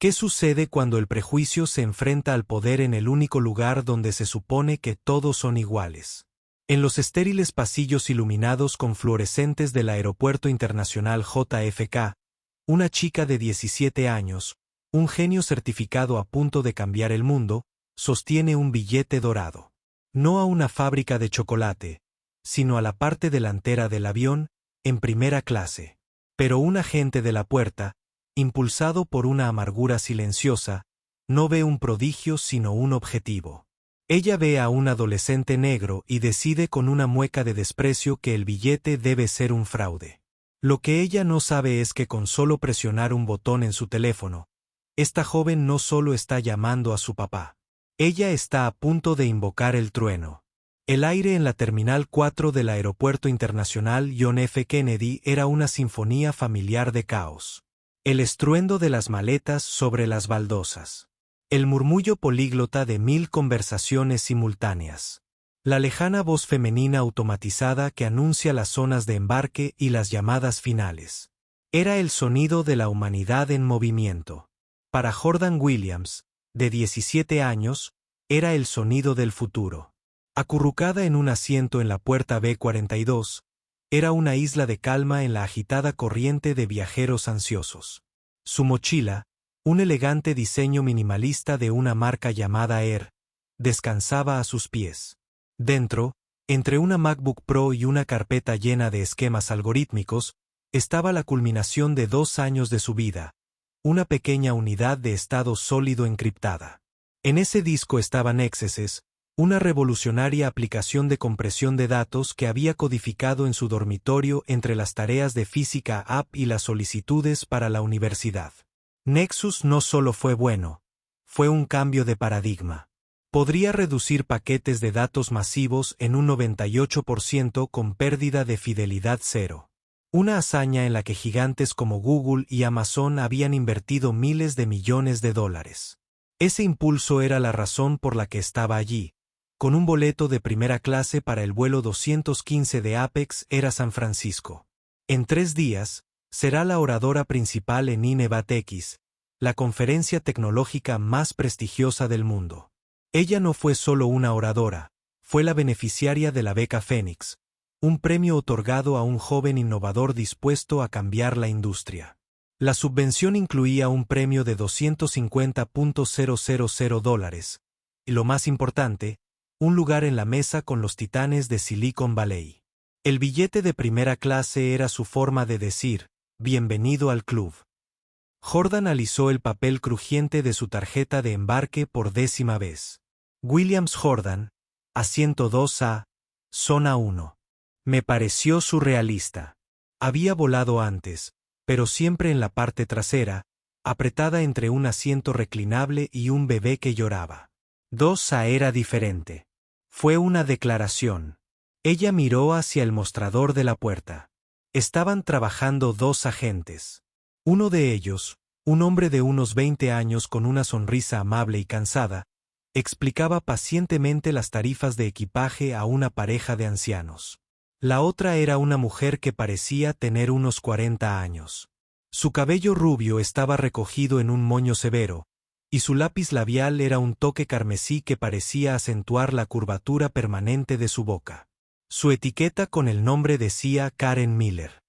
¿Qué sucede cuando el prejuicio se enfrenta al poder en el único lugar donde se supone que todos son iguales? En los estériles pasillos iluminados con fluorescentes del Aeropuerto Internacional JFK, una chica de 17 años, un genio certificado a punto de cambiar el mundo, sostiene un billete dorado. No a una fábrica de chocolate, sino a la parte delantera del avión, en primera clase. Pero un agente de la puerta, impulsado por una amargura silenciosa, no ve un prodigio sino un objetivo. Ella ve a un adolescente negro y decide con una mueca de desprecio que el billete debe ser un fraude. Lo que ella no sabe es que con solo presionar un botón en su teléfono, esta joven no solo está llamando a su papá. Ella está a punto de invocar el trueno. El aire en la Terminal 4 del Aeropuerto Internacional John F. Kennedy era una sinfonía familiar de caos. El estruendo de las maletas sobre las baldosas. El murmullo políglota de 1000 conversaciones simultáneas. La lejana voz femenina automatizada que anuncia las zonas de embarque y las llamadas finales. Era el sonido de la humanidad en movimiento. Para Jordan Williams, de 17 años, era el sonido del futuro. Acurrucada en un asiento en la puerta B42, era una isla de calma en la agitada corriente de viajeros ansiosos. Su mochila, un elegante diseño minimalista de una marca llamada Air, descansaba a sus pies. Dentro, entre una MacBook Pro y una carpeta llena de esquemas algorítmicos, estaba la culminación de 2 años de su vida, una pequeña unidad de estado sólido encriptada. En ese disco estaba Nexus, una revolucionaria aplicación de compresión de datos que había codificado en su dormitorio entre las tareas de física app y las solicitudes para la universidad. Nexus no solo fue bueno, fue un cambio de paradigma. Podría reducir paquetes de datos masivos en un 98% con pérdida de fidelidad cero. Una hazaña en la que gigantes como Google y Amazon habían invertido miles de millones de dólares. Ese impulso era la razón por la que estaba allí, con un boleto de primera clase para el vuelo 215 de Apex Air a San Francisco. En 3 días, será la oradora principal en INEVATX, la conferencia tecnológica más prestigiosa del mundo. Ella no fue solo una oradora, fue la beneficiaria de la beca Fénix, un premio otorgado a un joven innovador dispuesto a cambiar la industria. La subvención incluía un premio de $250,000, y lo más importante, un lugar en la mesa con los titanes de Silicon Valley. El billete de primera clase era su forma de decir, bienvenido al club. Jordan alisó el papel crujiente de su tarjeta de embarque por 10ª vez. Williams Jordan, asiento 2A, zona 1. Me pareció surrealista. Había volado antes, pero siempre en la parte trasera, apretada entre un asiento reclinable y un bebé que lloraba. 2A era diferente. Fue una declaración. Ella miró hacia el mostrador de la puerta. Estaban trabajando 2 agentes. Uno de ellos, un hombre de unos 20 años con una sonrisa amable y cansada, explicaba pacientemente las tarifas de equipaje a una pareja de ancianos. La otra era una mujer que parecía tener unos 40 años. Su cabello rubio estaba recogido en un moño severo, y su lápiz labial era un toque carmesí que parecía acentuar la curvatura permanente de su boca. Su etiqueta con el nombre decía Karen Miller.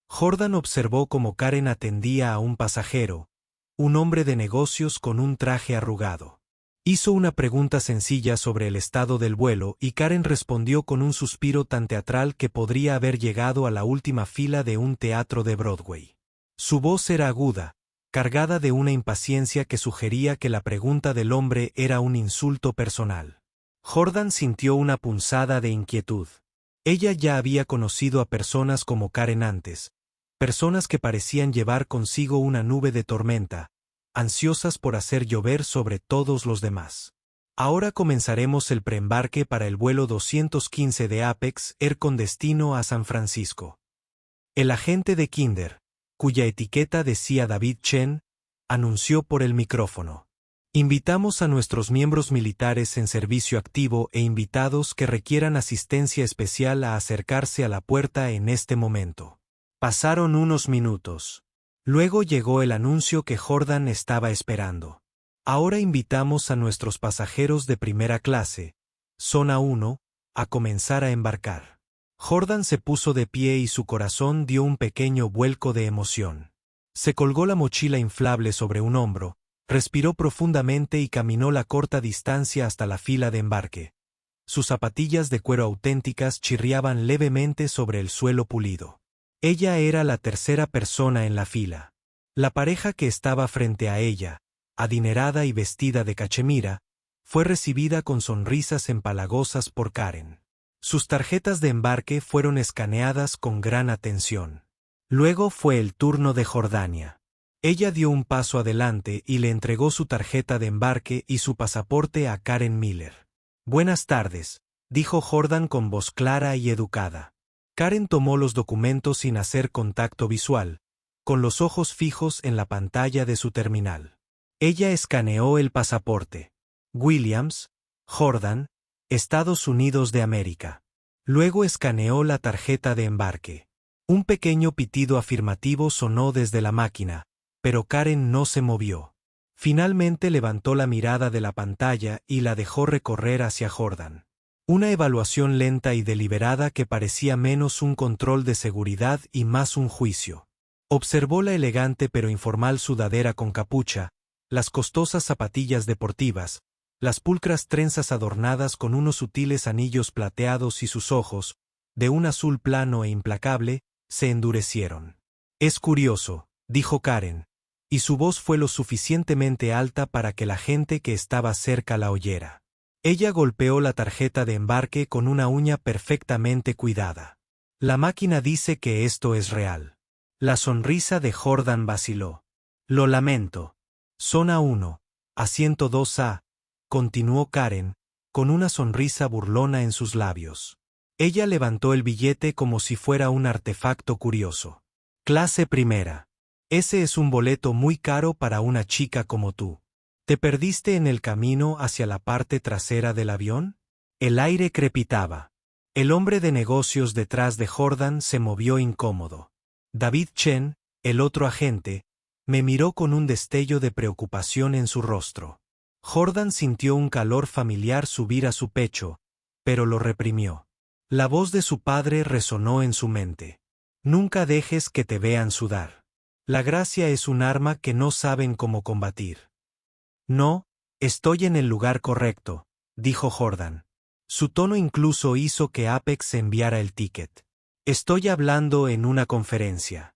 Jordan observó cómo Karen atendía a un pasajero, un hombre de negocios con un traje arrugado. Hizo una pregunta sencilla sobre el estado del vuelo y Karen respondió con un suspiro tan teatral que podría haber llegado a la última fila de un teatro de Broadway. Su voz era aguda, cargada de una impaciencia que sugería que la pregunta del hombre era un insulto personal. Jordan sintió una punzada de inquietud. Ella ya había conocido a personas como Karen antes, personas que parecían llevar consigo una nube de tormenta, ansiosas por hacer llover sobre todos los demás. Ahora comenzaremos el preembarque para el vuelo 215 de Apex Air con destino a San Francisco. El agente de Kinder, cuya etiqueta decía David Chen, anunció por el micrófono. Invitamos a nuestros miembros militares en servicio activo e invitados que requieran asistencia especial a acercarse a la puerta en este momento. Pasaron unos minutos. Luego llegó el anuncio que Jordan estaba esperando. Ahora invitamos a nuestros pasajeros de primera clase, zona 1, a comenzar a embarcar. Jordan se puso de pie y su corazón dio un pequeño vuelco de emoción. Se colgó la mochila inflable sobre un hombro, respiró profundamente y caminó la corta distancia hasta la fila de embarque. Sus zapatillas de cuero auténticas chirriaban levemente sobre el suelo pulido. Ella era la tercera persona en la fila. La pareja que estaba frente a ella, adinerada y vestida de cachemira, fue recibida con sonrisas empalagosas por Karen. Sus tarjetas de embarque fueron escaneadas con gran atención. Luego fue el turno de Jordania. Ella dio un paso adelante y le entregó su tarjeta de embarque y su pasaporte a Karen Miller. «Buenas tardes», dijo Jordan con voz clara y educada. Karen tomó los documentos sin hacer contacto visual, con los ojos fijos en la pantalla de su terminal. Ella escaneó el pasaporte. Williams, Jordan, Estados Unidos de América. Luego escaneó la tarjeta de embarque. Un pequeño pitido afirmativo sonó desde la máquina, pero Karen no se movió. Finalmente levantó la mirada de la pantalla y la dejó recorrer hacia Jordan. Una evaluación lenta y deliberada que parecía menos un control de seguridad y más un juicio. Observó la elegante pero informal sudadera con capucha, las costosas zapatillas deportivas, las pulcras trenzas adornadas con unos sutiles anillos plateados y sus ojos, de un azul plano e implacable, se endurecieron. «Es curioso», dijo Karen, y su voz fue lo suficientemente alta para que la gente que estaba cerca la oyera. Ella golpeó la tarjeta de embarque con una uña perfectamente cuidada. «La máquina dice que esto es real». La sonrisa de Jordan vaciló. «Lo lamento. Zona 1, asiento 2A», continuó Karen, con una sonrisa burlona en sus labios. Ella levantó el billete como si fuera un artefacto curioso. «Clase primera. Ese es un boleto muy caro para una chica como tú. ¿Te perdiste en el camino hacia la parte trasera del avión?» El aire crepitaba. El hombre de negocios detrás de Jordan se movió incómodo. David Chen, el otro agente, me miró con un destello de preocupación en su rostro. Jordan sintió un calor familiar subir a su pecho, pero lo reprimió. La voz de su padre resonó en su mente. «Nunca dejes que te vean sudar. La gracia es un arma que no saben cómo combatir». «No, estoy en el lugar correcto», dijo Jordan. Su tono incluso hizo que Apex enviara el ticket. «Estoy hablando en una conferencia».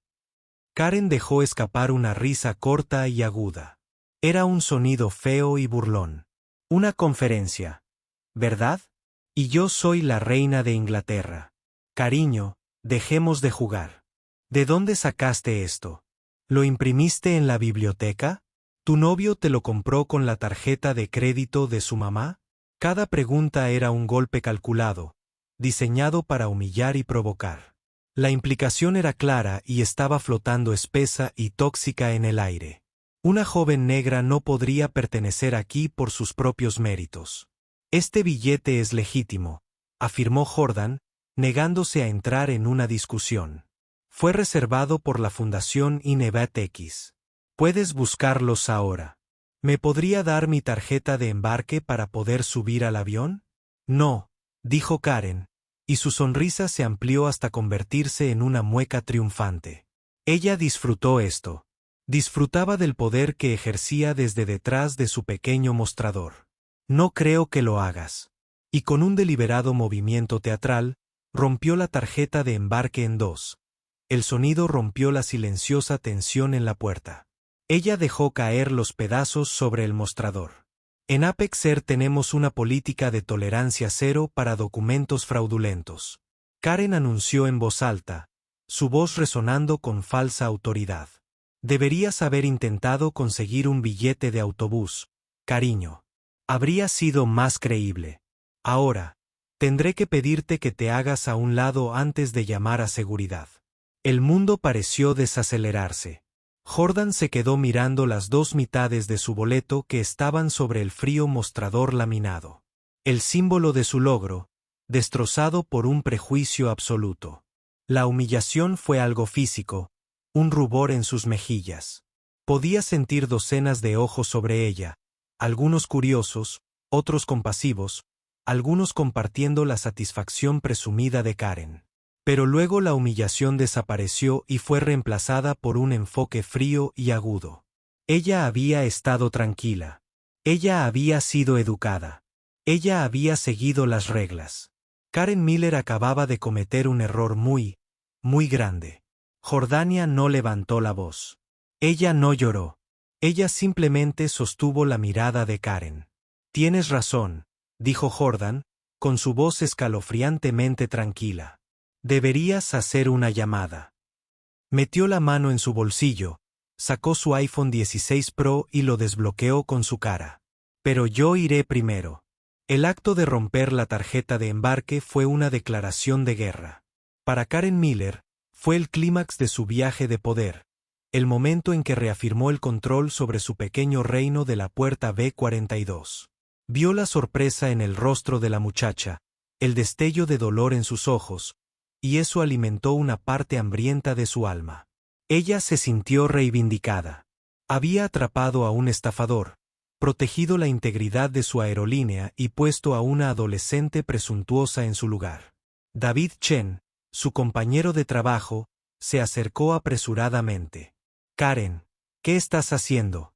Karen dejó escapar una risa corta y aguda. Era un sonido feo y burlón. «Una conferencia, ¿verdad? Y yo soy la reina de Inglaterra. Cariño, dejemos de jugar. ¿De dónde sacaste esto? ¿Lo imprimiste en la biblioteca? ¿Tu novio te lo compró con la tarjeta de crédito de su mamá?» Cada pregunta era un golpe calculado, diseñado para humillar y provocar. La implicación era clara y estaba flotando espesa y tóxica en el aire. Una joven negra no podría pertenecer aquí por sus propios méritos. «Este billete es legítimo», afirmó Jordan, negándose a entrar en una discusión. «Fue reservado por la Fundación INEVAT-X. Puedes buscarlos ahora. ¿Me podría dar mi tarjeta de embarque para poder subir al avión?» «No», dijo Karen, y su sonrisa se amplió hasta convertirse en una mueca triunfante. Ella disfrutó esto. Disfrutaba del poder que ejercía desde detrás de su pequeño mostrador. «No creo que lo hagas». Y con un deliberado movimiento teatral, rompió la tarjeta de embarque en dos. El sonido rompió la silenciosa tensión en la puerta. Ella dejó caer los pedazos sobre el mostrador. «En Apex Air tenemos una política de tolerancia cero para documentos fraudulentos», Karen anunció en voz alta, su voz resonando con falsa autoridad. «Deberías haber intentado conseguir un billete de autobús, cariño. Habría sido más creíble. Ahora, tendré que pedirte que te hagas a un lado antes de llamar a seguridad». El mundo pareció desacelerarse. Jordan se quedó mirando las dos mitades de su boleto que estaban sobre el frío mostrador laminado. El símbolo de su logro, destrozado por un prejuicio absoluto. La humillación fue algo físico, un rubor en sus mejillas. Podía sentir docenas de ojos sobre ella, algunos curiosos, otros compasivos, algunos compartiendo la satisfacción presumida de Karen. Pero luego la humillación desapareció y fue reemplazada por un enfoque frío y agudo. Ella había estado tranquila. Ella había sido educada. Ella había seguido las reglas. Karen Miller acababa de cometer un error muy grande. Jordania no levantó la voz. Ella no lloró. Ella simplemente sostuvo la mirada de Karen. Tienes razón, dijo Jordan, con su voz escalofriantemente tranquila. Deberías hacer una llamada. Metió la mano en su bolsillo, sacó su iPhone 16 Pro y lo desbloqueó con su cara. Pero yo iré primero. El acto de romper la tarjeta de embarque fue una declaración de guerra. Para Karen Miller, fue el clímax de su viaje de poder, el momento en que reafirmó el control sobre su pequeño reino de la puerta B42. Vio la sorpresa en el rostro de la muchacha, el destello de dolor en sus ojos, y eso alimentó una parte hambrienta de su alma. Ella se sintió reivindicada. Había atrapado a un estafador, protegido la integridad de su aerolínea y puesto a una adolescente presuntuosa en su lugar. David Chen, su compañero de trabajo, se acercó apresuradamente. Karen, ¿qué estás haciendo?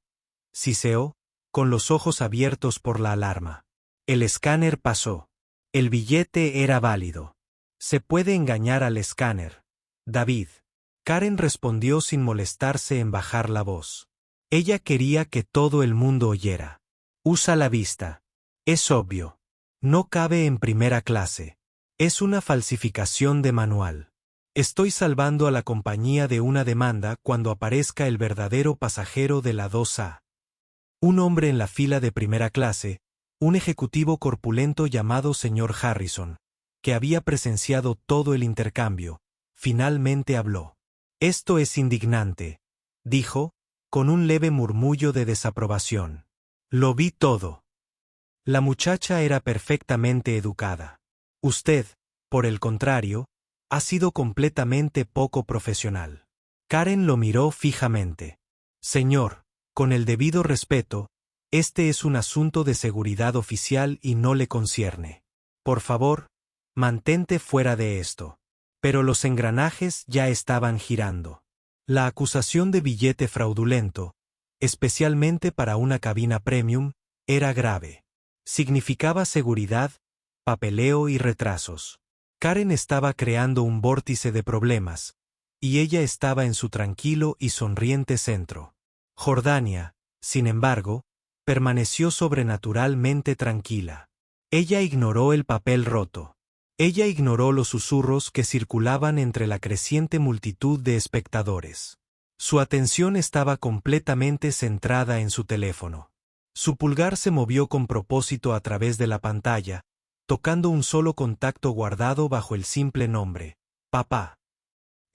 Siseó, con los ojos abiertos por la alarma. El escáner pasó. El billete era válido. Se puede engañar al escáner, David. Karen respondió sin molestarse en bajar la voz. Ella quería que todo el mundo oyera. Usa la vista. Es obvio. No cabe en primera clase. Es una falsificación de manual. Estoy salvando a la compañía de una demanda cuando aparezca el verdadero pasajero de la 2A. Un hombre en la fila de primera clase, un ejecutivo corpulento llamado señor Harrison, que había presenciado todo el intercambio, finalmente habló. Esto es indignante, dijo, con un leve murmullo de desaprobación. Lo vi todo. La muchacha era perfectamente educada. Usted, por el contrario, ha sido completamente poco profesional. Karen lo miró fijamente. Señor, con el debido respeto, este es un asunto de seguridad oficial y no le concierne. Por favor, mantente fuera de esto. Pero los engranajes ya estaban girando. La acusación de billete fraudulento, especialmente para una cabina premium, era grave. Significaba seguridad, papeleo y retrasos. Karen estaba creando un vórtice de problemas, y ella estaba en su tranquilo y sonriente centro. Jordania, sin embargo, permaneció sobrenaturalmente tranquila. Ella ignoró el papel roto. Ella ignoró los susurros que circulaban entre la creciente multitud de espectadores. Su atención estaba completamente centrada en su teléfono. Su pulgar se movió con propósito a través de la pantalla, tocando un solo contacto guardado bajo el simple nombre, papá.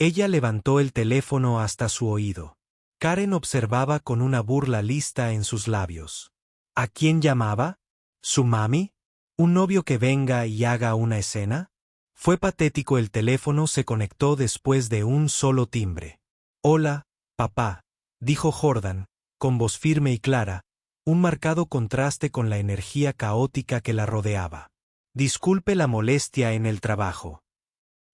Ella levantó el teléfono hasta su oído. Karen observaba con una burla lista en sus labios. ¿A quién llamaba? ¿Su mami? ¿Un novio que venga y haga una escena? Fue patético. El teléfono se conectó después de un solo timbre. Hola, papá, dijo Jordan, con voz firme y clara, un marcado contraste con la energía caótica que la rodeaba. Disculpe la molestia en el trabajo.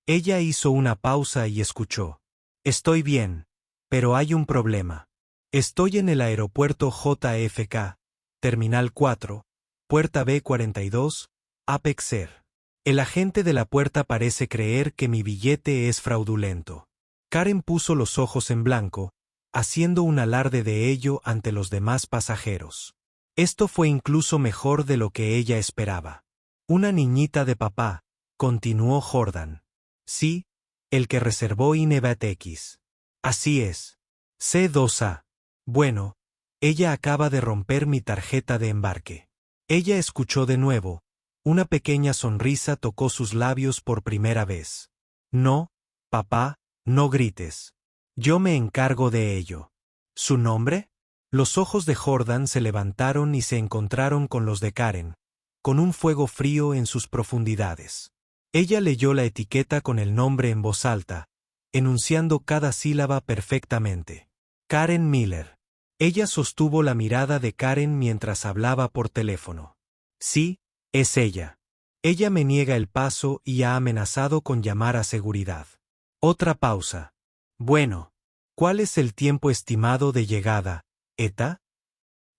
Ella hizo una pausa y escuchó. Estoy bien, pero hay un problema. Estoy en el aeropuerto JFK, Terminal 4, Puerta B42, Apex Air. El agente de la puerta parece creer que mi billete es fraudulento. Karen puso los ojos en blanco, haciendo un alarde de ello ante los demás pasajeros. Esto fue incluso mejor de lo que ella esperaba. Una niñita de papá, continuó Jordan. Sí, el que reservó INEVATX. Así es. C2A. Bueno, ella acaba de romper mi tarjeta de embarque. Ella escuchó de nuevo. Una pequeña sonrisa tocó sus labios por primera vez. No, papá, no grites. Yo me encargo de ello. ¿Su nombre? Los ojos de Jordan se levantaron y se encontraron con los de Karen, con un fuego frío en sus profundidades. Ella leyó la etiqueta con el nombre en voz alta, enunciando cada sílaba perfectamente. Karen Miller. Ella sostuvo la mirada de Karen mientras hablaba por teléfono. Sí, es ella. Ella me niega el paso y ha amenazado con llamar a seguridad. Otra pausa. Bueno, ¿cuál es el tiempo estimado de llegada, Eta?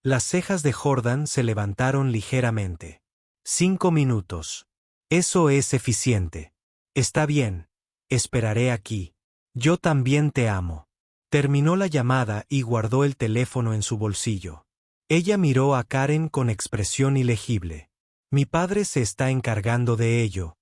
Las cejas de Jordan se levantaron ligeramente. 5 minutos. Eso es eficiente. Está bien. Esperaré aquí. Yo también te amo. Terminó la llamada y guardó el teléfono en su bolsillo. Ella miró a Karen con expresión ilegible. Mi padre se está encargando de ello,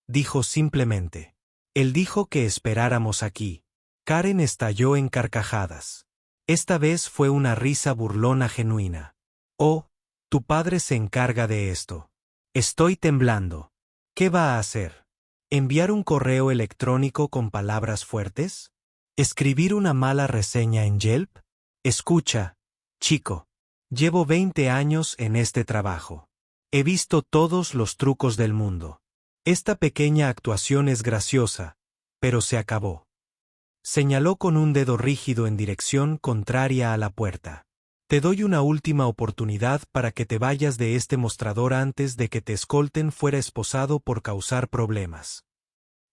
dijo simplemente. Él dijo que esperáramos aquí. Karen estalló en carcajadas. Esta vez fue una risa burlona genuina. Oh, tu padre se encarga de esto. Estoy temblando. ¿Qué va a hacer? ¿Enviar un correo electrónico con palabras fuertes? ¿Escribir una mala reseña en Yelp? Escucha, chico. Llevo 20 años en este trabajo. He visto todos los trucos del mundo. Esta pequeña actuación es graciosa, pero se acabó. Señaló con un dedo rígido en dirección contraria a la puerta. Te doy una última oportunidad para que te vayas de este mostrador antes de que te escolten fuera esposado por causar problemas.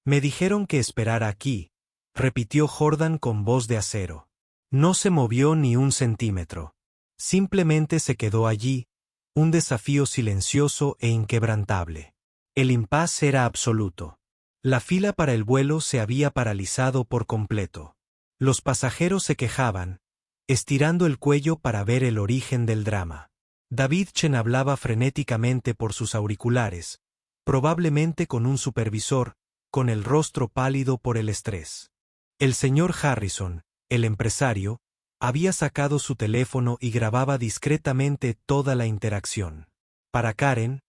Me dijeron que esperara aquí, repitió Jordan con voz de acero. No se movió ni un centímetro. Simplemente se quedó allí, un desafío silencioso e inquebrantable. El impasse era absoluto. La fila para el vuelo se había paralizado por completo. Los pasajeros se quejaban, estirando el cuello para ver el origen del drama. David Chen hablaba frenéticamente por sus auriculares, probablemente con un supervisor, con el rostro pálido por el estrés. El señor Harrison, el empresario, había sacado su teléfono y grababa discretamente toda la interacción. Para Karen,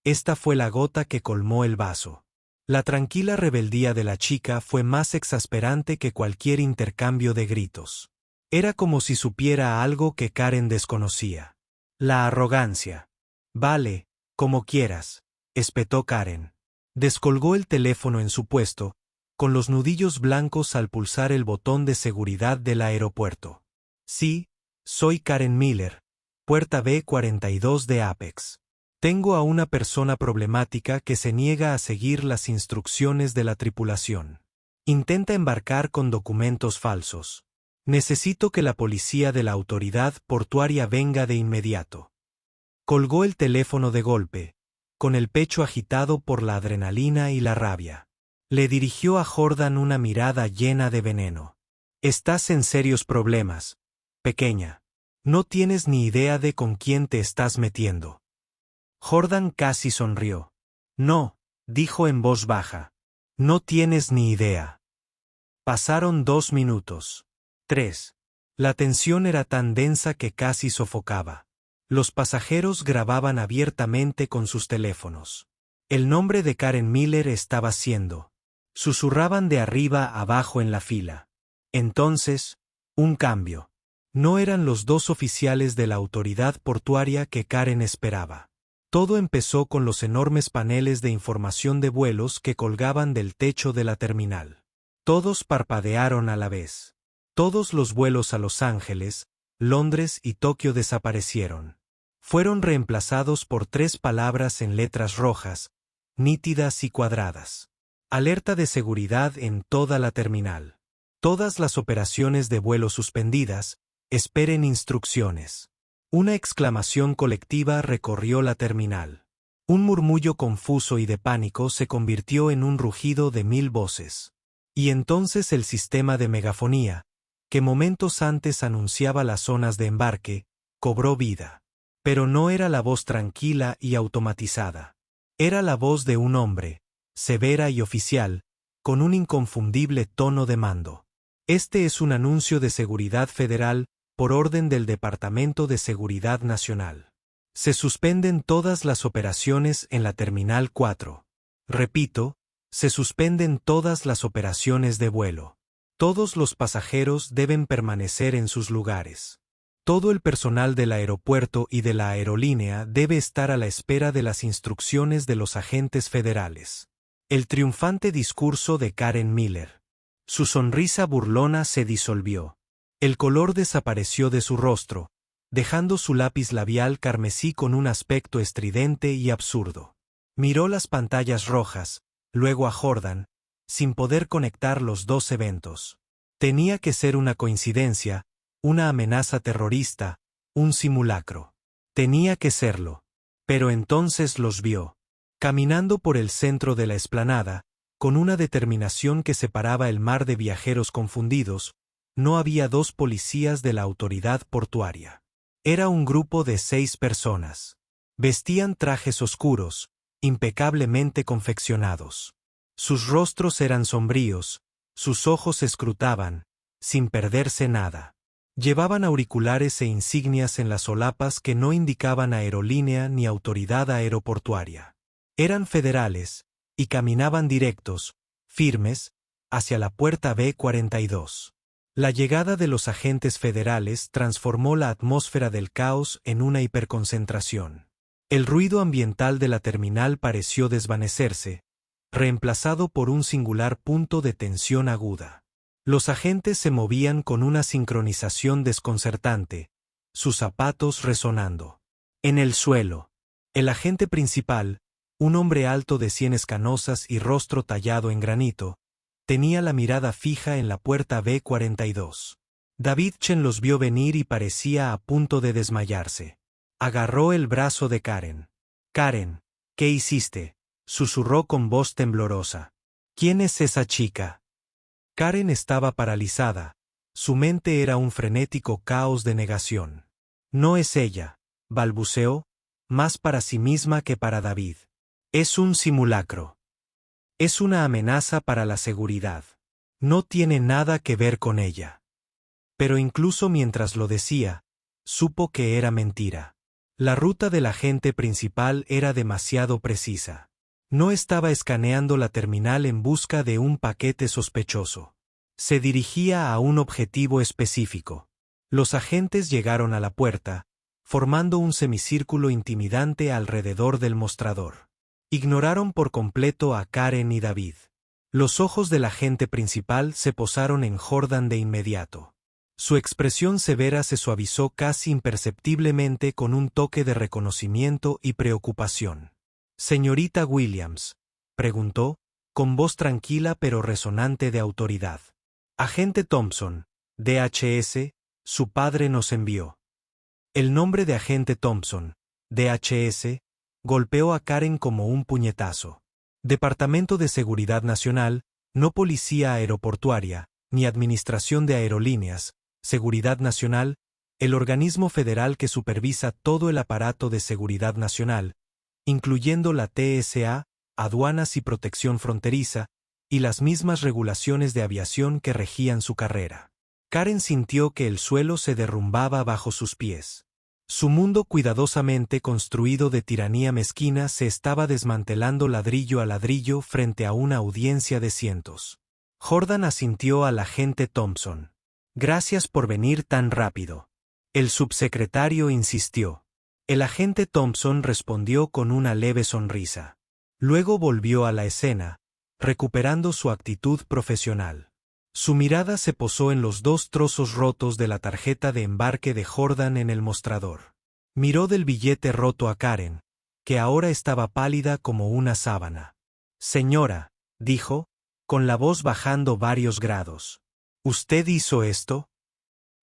esta fue la gota que colmó el vaso. La tranquila rebeldía de la chica fue más exasperante que cualquier intercambio de gritos. Era como si supiera algo que Karen desconocía. La arrogancia. Vale, como quieras, espetó Karen. Descolgó el teléfono en su puesto, con los nudillos blancos al pulsar el botón de seguridad del aeropuerto. Sí, soy Karen Miller, puerta B42 de Apex. Tengo a una persona problemática que se niega a seguir las instrucciones de la tripulación. Intenta embarcar con documentos falsos. Necesito que la policía de la autoridad portuaria venga de inmediato. Colgó el teléfono de golpe, con el pecho agitado por la adrenalina y la rabia. Le dirigió a Jordan una mirada llena de veneno. Estás en serios problemas, pequeña. No tienes ni idea de con quién te estás metiendo. Jordan casi sonrió. No, dijo en voz baja. No tienes ni idea. Pasaron 2 minutos. 3. La tensión era tan densa que casi sofocaba. Los pasajeros grababan abiertamente con sus teléfonos. El nombre de Karen Miller estaba siendo. Susurraban de arriba a abajo en la fila. Entonces, un cambio. No eran los 2 oficiales de la autoridad portuaria que Karen esperaba. Todo empezó con los enormes paneles de información de vuelos que colgaban del techo de la terminal. Todos parpadearon a la vez. Todos los vuelos a Los Ángeles, Londres y Tokio desaparecieron. Fueron reemplazados por 3 palabras en letras rojas, nítidas y cuadradas. Alerta de seguridad en toda la terminal. Todas las operaciones de vuelo suspendidas, esperen instrucciones. Una exclamación colectiva recorrió la terminal. Un murmullo confuso y de pánico se convirtió en un rugido de 1000 voces. Y entonces el sistema de megafonía, que momentos antes anunciaba las zonas de embarque, cobró vida. Pero no era la voz tranquila y automatizada. Era la voz de un hombre, severa y oficial, con un inconfundible tono de mando. Este es un anuncio de seguridad federal, por orden del Departamento de Seguridad Nacional. Se suspenden todas las operaciones en la Terminal 4. Repito, se suspenden todas las operaciones de vuelo. Todos los pasajeros deben permanecer en sus lugares. Todo el personal del aeropuerto y de la aerolínea debe estar a la espera de las instrucciones de los agentes federales. El triunfante discurso de Karen Miller. Su sonrisa burlona se disolvió. El color desapareció de su rostro, dejando su lápiz labial carmesí con un aspecto estridente y absurdo. Miró las pantallas rojas, luego a Jordan, sin poder conectar los dos eventos. Tenía que ser una coincidencia, una amenaza terrorista, un simulacro. Tenía que serlo. Pero entonces los vio, caminando por el centro de la explanada, con una determinación que separaba el mar de viajeros confundidos. No había dos policías de la autoridad portuaria. Era un grupo de 6 personas. Vestían trajes oscuros, impecablemente confeccionados. Sus rostros eran sombríos, sus ojos escrutaban, sin perderse nada. Llevaban auriculares e insignias en las solapas que no indicaban aerolínea ni autoridad aeroportuaria. Eran federales, y caminaban directos, firmes, hacia la puerta B-42. La llegada de los agentes federales transformó la atmósfera del caos en una hiperconcentración. El ruido ambiental de la terminal pareció desvanecerse, reemplazado por un singular punto de tensión aguda. Los agentes se movían con una sincronización desconcertante, sus zapatos resonando. En el suelo, el agente principal, un hombre alto de sienes canosas y rostro tallado en granito, tenía la mirada fija en la puerta B-42. David Chen los vio venir y parecía a punto de desmayarse. Agarró el brazo de Karen. «Karen, ¿qué hiciste?», susurró con voz temblorosa. «¿Quién es esa chica?». Karen estaba paralizada. Su mente era un frenético caos de negación. «No es ella», balbuceó, más para sí misma que para David. «Es un simulacro. Es una amenaza para la seguridad. No tiene nada que ver con ella». Pero incluso mientras lo decía, supo que era mentira. La ruta del agente principal era demasiado precisa. No estaba escaneando la terminal en busca de un paquete sospechoso. Se dirigía a un objetivo específico. Los agentes llegaron a la puerta, formando un semicírculo intimidante alrededor del mostrador. Ignoraron por completo a Karen y David. Los ojos del agente principal se posaron en Jordan de inmediato. Su expresión severa se suavizó casi imperceptiblemente con un toque de reconocimiento y preocupación. «Señorita Williams», preguntó, con voz tranquila pero resonante de autoridad. «Agente Thompson, DHS, su padre nos envió». El nombre de agente Thompson, DHS, golpeó a Karen como un puñetazo. Departamento de Seguridad Nacional, no Policía Aeroportuaria, ni Administración de Aerolíneas, Seguridad Nacional, el organismo federal que supervisa todo el aparato de seguridad nacional, incluyendo la TSA, aduanas y protección fronteriza, y las mismas regulaciones de aviación que regían su carrera. Karen sintió que el suelo se derrumbaba bajo sus pies. Su mundo cuidadosamente construido de tiranía mezquina se estaba desmantelando ladrillo a ladrillo frente a una audiencia de cientos. Jordan asintió al agente Thompson. «Gracias por venir tan rápido». El subsecretario insistió. El agente Thompson respondió con una leve sonrisa. Luego volvió a la escena, recuperando su actitud profesional. Su mirada se posó en los 2 trozos rotos de la tarjeta de embarque de Jordan en el mostrador. Miró del billete roto a Karen, que ahora estaba pálida como una sábana. «Señora», dijo, con la voz bajando varios grados. «¿Usted hizo esto?».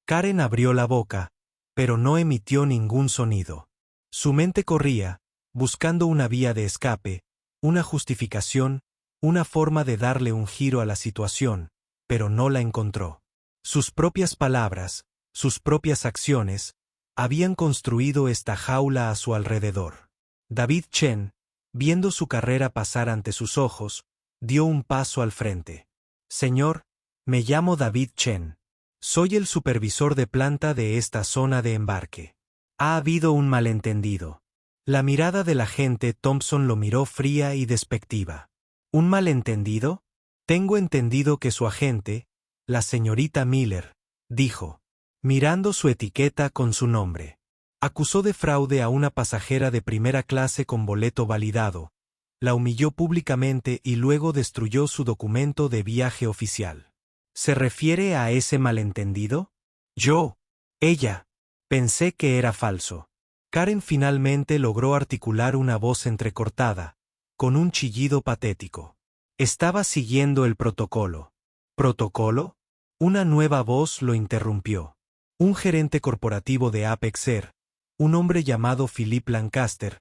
Karen abrió la boca, pero no emitió ningún sonido. Su mente corría, buscando una vía de escape, una justificación, una forma de darle un giro a la situación, pero no la encontró. Sus propias palabras, sus propias acciones, habían construido esta jaula a su alrededor. David Chen, viendo su carrera pasar ante sus ojos, dio un paso al frente. «Señor, me llamo David Chen. Soy el supervisor de planta de esta zona de embarque. Ha habido un malentendido». La mirada del agente Thompson lo miró fría y despectiva. «¿Un malentendido? Tengo entendido que su agente, la señorita Miller», dijo, mirando su etiqueta con su nombre, acusó de fraude a una pasajera de primera clase con boleto validado, la humilló públicamente y luego destruyó su documento de viaje oficial. ¿Se refiere a ese malentendido? Yo. Ella. Pensé que era falso. Karen finalmente logró articular una voz entrecortada, con un chillido patético. Estaba siguiendo el protocolo. ¿Protocolo? Una nueva voz lo interrumpió. Un gerente corporativo de Apex Air, un hombre llamado Philip Lancaster,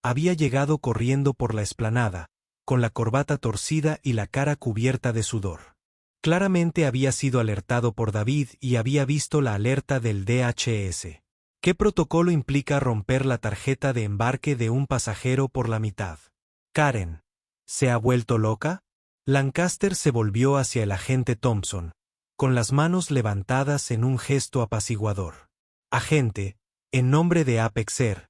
había llegado corriendo por la explanada, con la corbata torcida y la cara cubierta de sudor. Claramente había sido alertado por David y había visto la alerta del DHS. ¿Qué protocolo implica romper la tarjeta de embarque de un pasajero por la mitad? Karen, ¿se ha vuelto loca? Lancaster se volvió hacia el agente Thompson, con las manos levantadas en un gesto apaciguador. Agente, en nombre de Apex Air,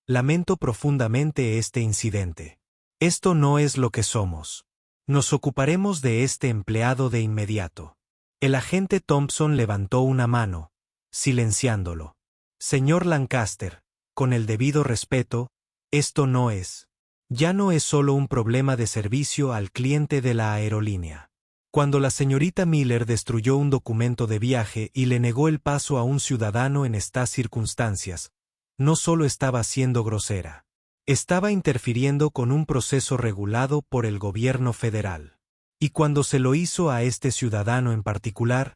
lamento profundamente este incidente. Esto no es lo que somos. Nos ocuparemos de este empleado de inmediato. El agente Thompson levantó una mano, silenciándolo. Señor Lancaster, con el debido respeto, esto no es. Ya no es solo un problema de servicio al cliente de la aerolínea. Cuando la señorita Miller destruyó un documento de viaje y le negó el paso a un ciudadano en estas circunstancias, no solo estaba siendo grosera. Estaba interfiriendo con un proceso regulado por el gobierno federal. Y cuando se lo hizo a este ciudadano en particular,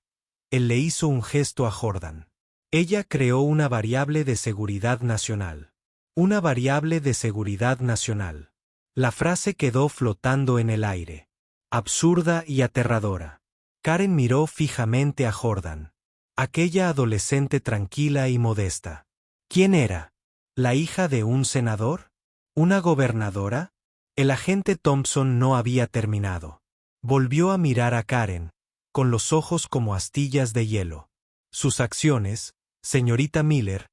él le hizo un gesto a Jordan. Ella creó una variable de seguridad nacional. Una variable de seguridad nacional. La frase quedó flotando en el aire. Absurda y aterradora. Karen miró fijamente a Jordan. Aquella adolescente tranquila y modesta. ¿Quién era? ¿La hija de un senador? ¿Una gobernadora? El agente Thompson no había terminado. Volvió a mirar a Karen, con los ojos como astillas de hielo. Sus acciones, señorita Miller,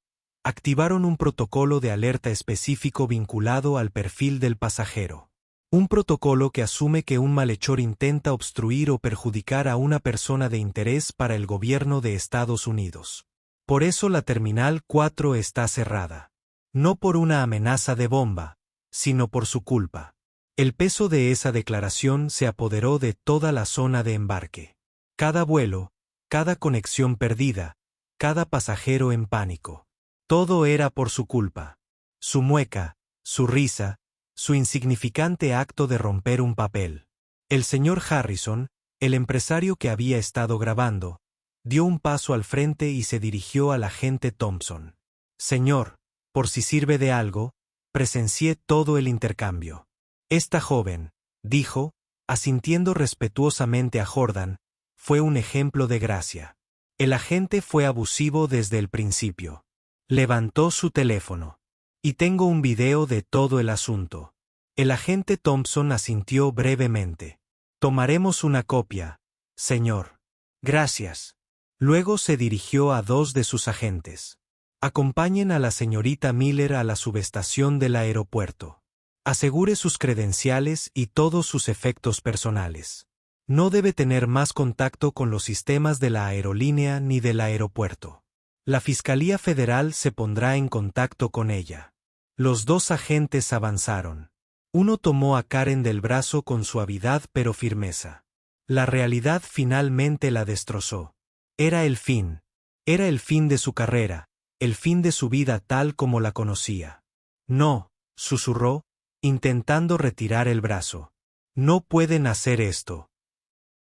activaron un protocolo de alerta específico vinculado al perfil del pasajero. Un protocolo que asume que un malhechor intenta obstruir o perjudicar a una persona de interés para el gobierno de Estados Unidos. Por eso la Terminal 4 está cerrada. No por una amenaza de bomba, sino por su culpa. El peso de esa declaración se apoderó de toda la zona de embarque. Cada vuelo, cada conexión perdida, cada pasajero en pánico. Todo era por su culpa. Su mueca, su risa, su insignificante acto de romper un papel. El señor Harrison, el empresario que había estado grabando, dio un paso al frente y se dirigió al agente Thompson. Señor, por si sirve de algo, presencié todo el intercambio. Esta joven, dijo, asintiendo respetuosamente a Jordan, fue un ejemplo de gracia. El agente fue abusivo desde el principio. Levantó su teléfono. Y tengo un video de todo el asunto. El agente Thompson asintió brevemente. Tomaremos una copia, señor. Gracias. Luego se dirigió a dos de sus agentes. Acompañen a la señorita Miller a la subestación del aeropuerto. Asegure sus credenciales y todos sus efectos personales. No debe tener más contacto con los sistemas de la aerolínea ni del aeropuerto. La Fiscalía Federal se pondrá en contacto con ella. Los dos agentes avanzaron. Uno tomó a Karen del brazo con suavidad pero firmeza. La realidad finalmente la destrozó. Era el fin. Era el fin de su carrera, el fin de su vida tal como la conocía. No, susurró, intentando retirar el brazo. No pueden hacer esto.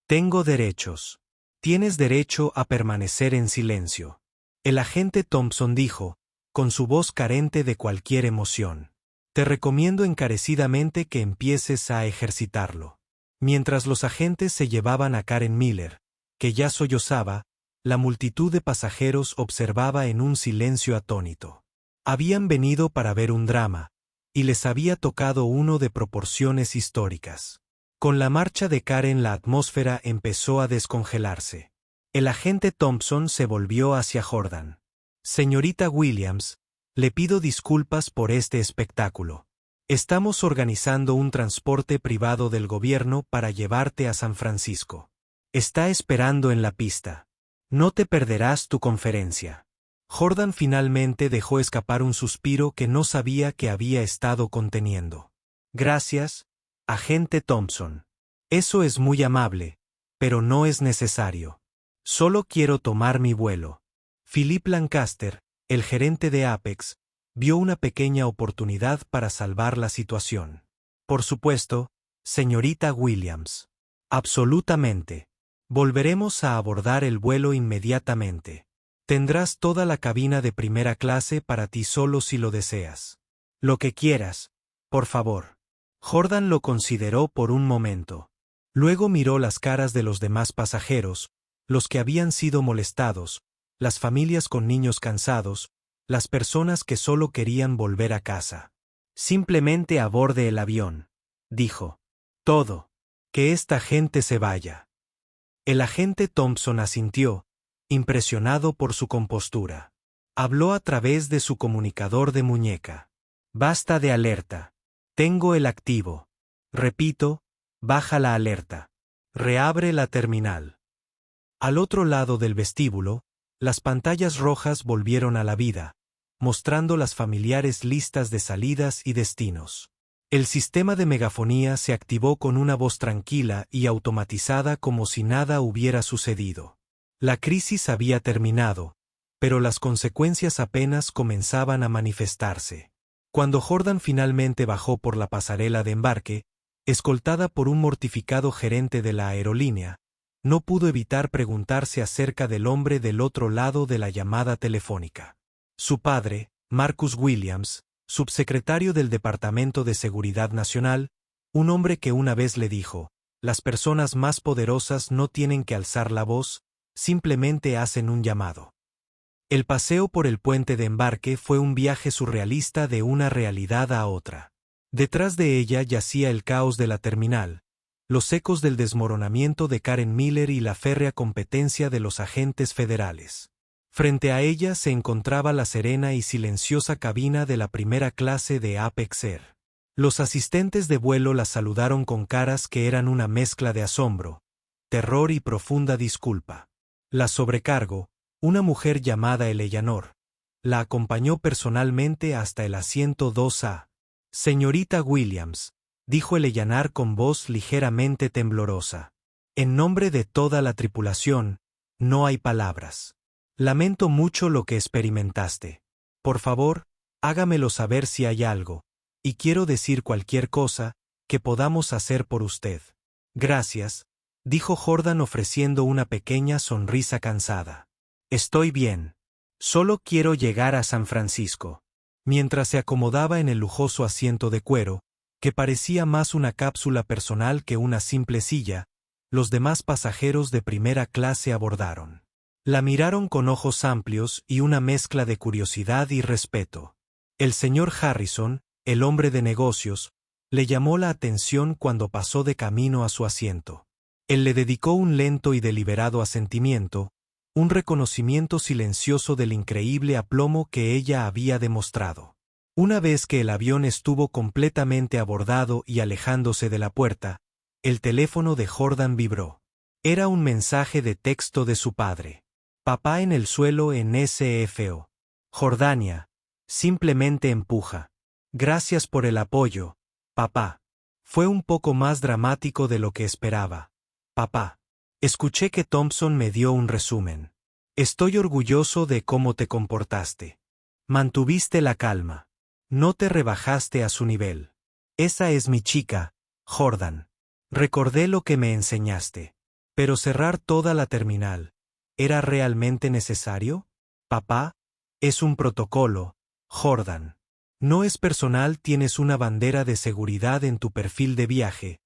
Tengo derechos. Tienes derecho a permanecer en silencio. El agente Thompson dijo, con su voz carente de cualquier emoción. Te recomiendo encarecidamente que empieces a ejercitarlo. Mientras los agentes se llevaban a Karen Miller, que ya sollozaba, la multitud de pasajeros observaba en un silencio atónito. Habían venido para ver un drama, y les había tocado uno de proporciones históricas. Con la marcha de Karen la atmósfera empezó a descongelarse. El agente Thompson se volvió hacia Jordan. Señorita Williams, le pido disculpas por este espectáculo. Estamos organizando un transporte privado del gobierno para llevarte a San Francisco. Está esperando en la pista. No te perderás tu conferencia. Jordan finalmente dejó escapar un suspiro que no sabía que había estado conteniendo. Gracias, agente Thompson. Eso es muy amable, pero no es necesario. Solo quiero tomar mi vuelo. Philip Lancaster, el gerente de Apex, vio una pequeña oportunidad para salvar la situación. Por supuesto, señorita Williams. Absolutamente. Volveremos a abordar el vuelo inmediatamente. Tendrás toda la cabina de primera clase para ti solo si lo deseas. Lo que quieras, por favor. Jordan lo consideró por un momento. Luego miró las caras de los demás pasajeros, los que habían sido molestados, las familias con niños cansados, las personas que solo querían volver a casa. Simplemente aborde el avión, dijo. Todo. Que esta gente se vaya. El agente Thompson asintió, impresionado por su compostura. Habló a través de su comunicador de muñeca. Basta de alerta. Tengo el activo. Repito, baja la alerta. Reabre la terminal. Al otro lado del vestíbulo, las pantallas rojas volvieron a la vida, mostrando las familiares listas de salidas y destinos. El sistema de megafonía se activó con una voz tranquila y automatizada como si nada hubiera sucedido. La crisis había terminado, pero las consecuencias apenas comenzaban a manifestarse. Cuando Jordan finalmente bajó por la pasarela de embarque, escoltada por un mortificado gerente de la aerolínea, no pudo evitar preguntarse acerca del hombre del otro lado de la llamada telefónica. Su padre, Marcus Williams, subsecretario del Departamento de Seguridad Nacional, un hombre que una vez le dijo, las personas más poderosas no tienen que alzar la voz, simplemente hacen un llamado. El paseo por el puente de embarque fue un viaje surrealista de una realidad a otra. Detrás de ella yacía el caos de la terminal, los ecos del desmoronamiento de Karen Miller y la férrea competencia de los agentes federales. Frente a ella se encontraba la serena y silenciosa cabina de la primera clase de Apex Air. Los asistentes de vuelo la saludaron con caras que eran una mezcla de asombro, terror y profunda disculpa. La sobrecargo, una mujer llamada Eleanor, la acompañó personalmente hasta el asiento 2A. Señorita Williams, dijo Eleanor con voz ligeramente temblorosa. En nombre de toda la tripulación, no hay palabras. Lamento mucho lo que experimentaste. Por favor, hágamelo saber si hay algo, y quiero decir cualquier cosa, que podamos hacer por usted. Gracias, dijo Jordan ofreciendo una pequeña sonrisa cansada. Estoy bien. Solo quiero llegar a San Francisco. Mientras se acomodaba en el lujoso asiento de cuero, que parecía más una cápsula personal que una simple silla, los demás pasajeros de primera clase abordaron. La miraron con ojos amplios y una mezcla de curiosidad y respeto. El señor Harrison, el hombre de negocios, le llamó la atención cuando pasó de camino a su asiento. Él le dedicó un lento y deliberado asentimiento, un reconocimiento silencioso del increíble aplomo que ella había demostrado. Una vez que el avión estuvo completamente abordado y alejándose de la puerta, el teléfono de Jordan vibró. Era un mensaje de texto de su padre. Papá en el suelo en SFO. Jordania. Simplemente empuja. Gracias por el apoyo, papá. Fue un poco más dramático de lo que esperaba. Papá. Escuché que Thompson me dio un resumen. Estoy orgulloso de cómo te comportaste. Mantuviste la calma. No te rebajaste a su nivel. Esa es mi chica, Jordan. Recordé lo que me enseñaste. Pero cerrar toda la terminal, ¿era realmente necesario? Papá, es un protocolo, Jordan. No es personal, tienes una bandera de seguridad en tu perfil de viaje,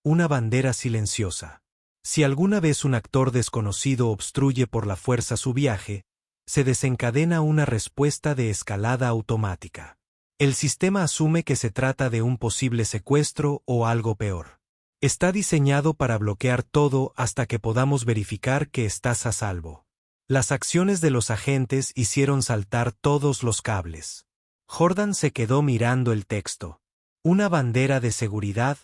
una bandera silenciosa. Si alguna vez un actor desconocido obstruye por la fuerza su viaje, se desencadena una respuesta de escalada automática. El sistema asume que se trata de un posible secuestro o algo peor. Está diseñado para bloquear todo hasta que podamos verificar que estás a salvo. Las acciones de los agentes hicieron saltar todos los cables. Jordan se quedó mirando el texto. Una bandera de seguridad,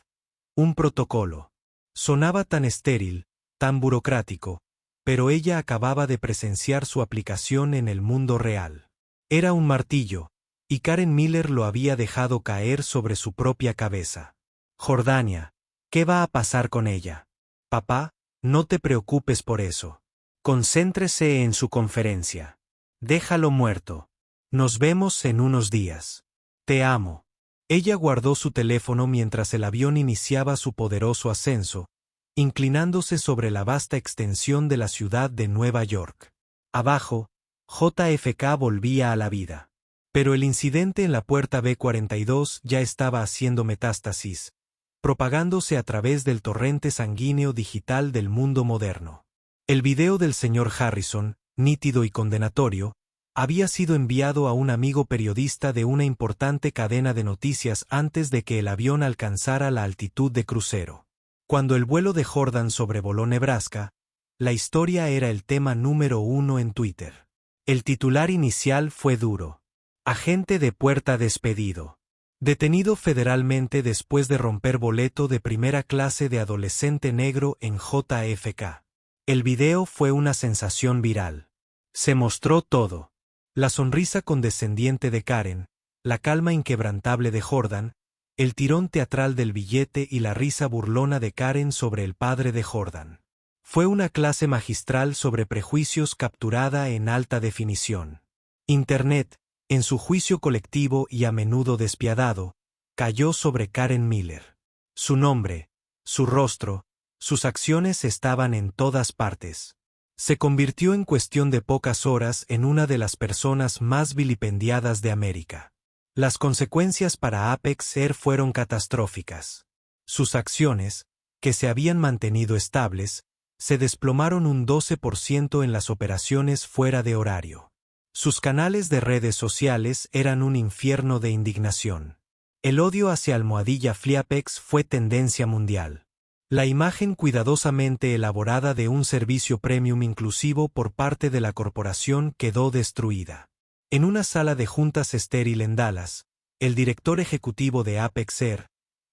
un protocolo. Sonaba tan estéril, tan burocrático, pero ella acababa de presenciar su aplicación en el mundo real. Era un martillo, y Karen Miller lo había dejado caer sobre su propia cabeza. Jordania, ¿qué va a pasar con ella? Papá, No te preocupes por eso. Concéntrese en su conferencia. Déjalo muerto. Nos vemos en unos días. Te amo. Ella guardó su teléfono mientras el avión iniciaba su poderoso ascenso, inclinándose sobre la vasta extensión de la ciudad de Nueva York. Abajo, JFK volvía a la vida. Pero el incidente en la puerta B-42 ya estaba haciendo metástasis, propagándose a través del torrente sanguíneo digital del mundo moderno. El video del señor Harrison, nítido y condenatorio, había sido enviado a un amigo periodista de una importante cadena de noticias antes de que el avión alcanzara la altitud de crucero. Cuando el vuelo de Jordan sobrevoló Nebraska, la historia era el tema número 1 en Twitter. El titular inicial fue duro. Agente de puerta despedido. Detenido federalmente después de romper boleto de primera clase de adolescente negro en JFK. El video fue una sensación viral. Se mostró todo. La sonrisa condescendiente de Karen, la calma inquebrantable de Jordan, el tirón teatral del billete y la risa burlona de Karen sobre el padre de Jordan. Fue una clase magistral sobre prejuicios capturada en alta definición. Internet, en su juicio colectivo y a menudo despiadado, cayó sobre Karen Miller. Su nombre, su rostro, sus acciones estaban en todas partes. Se convirtió en cuestión de pocas horas en una de las personas más vilipendiadas de América. Las consecuencias para Apex Air fueron catastróficas. Sus acciones, que se habían mantenido estables, se desplomaron un 12% en las operaciones fuera de horario. Sus canales de redes sociales eran un infierno de indignación. El odio hacia @FlyApex fue tendencia mundial. La imagen cuidadosamente elaborada de un servicio premium inclusivo por parte de la corporación quedó destruida. En una sala de juntas estéril en Dallas, el director ejecutivo de Apex Air,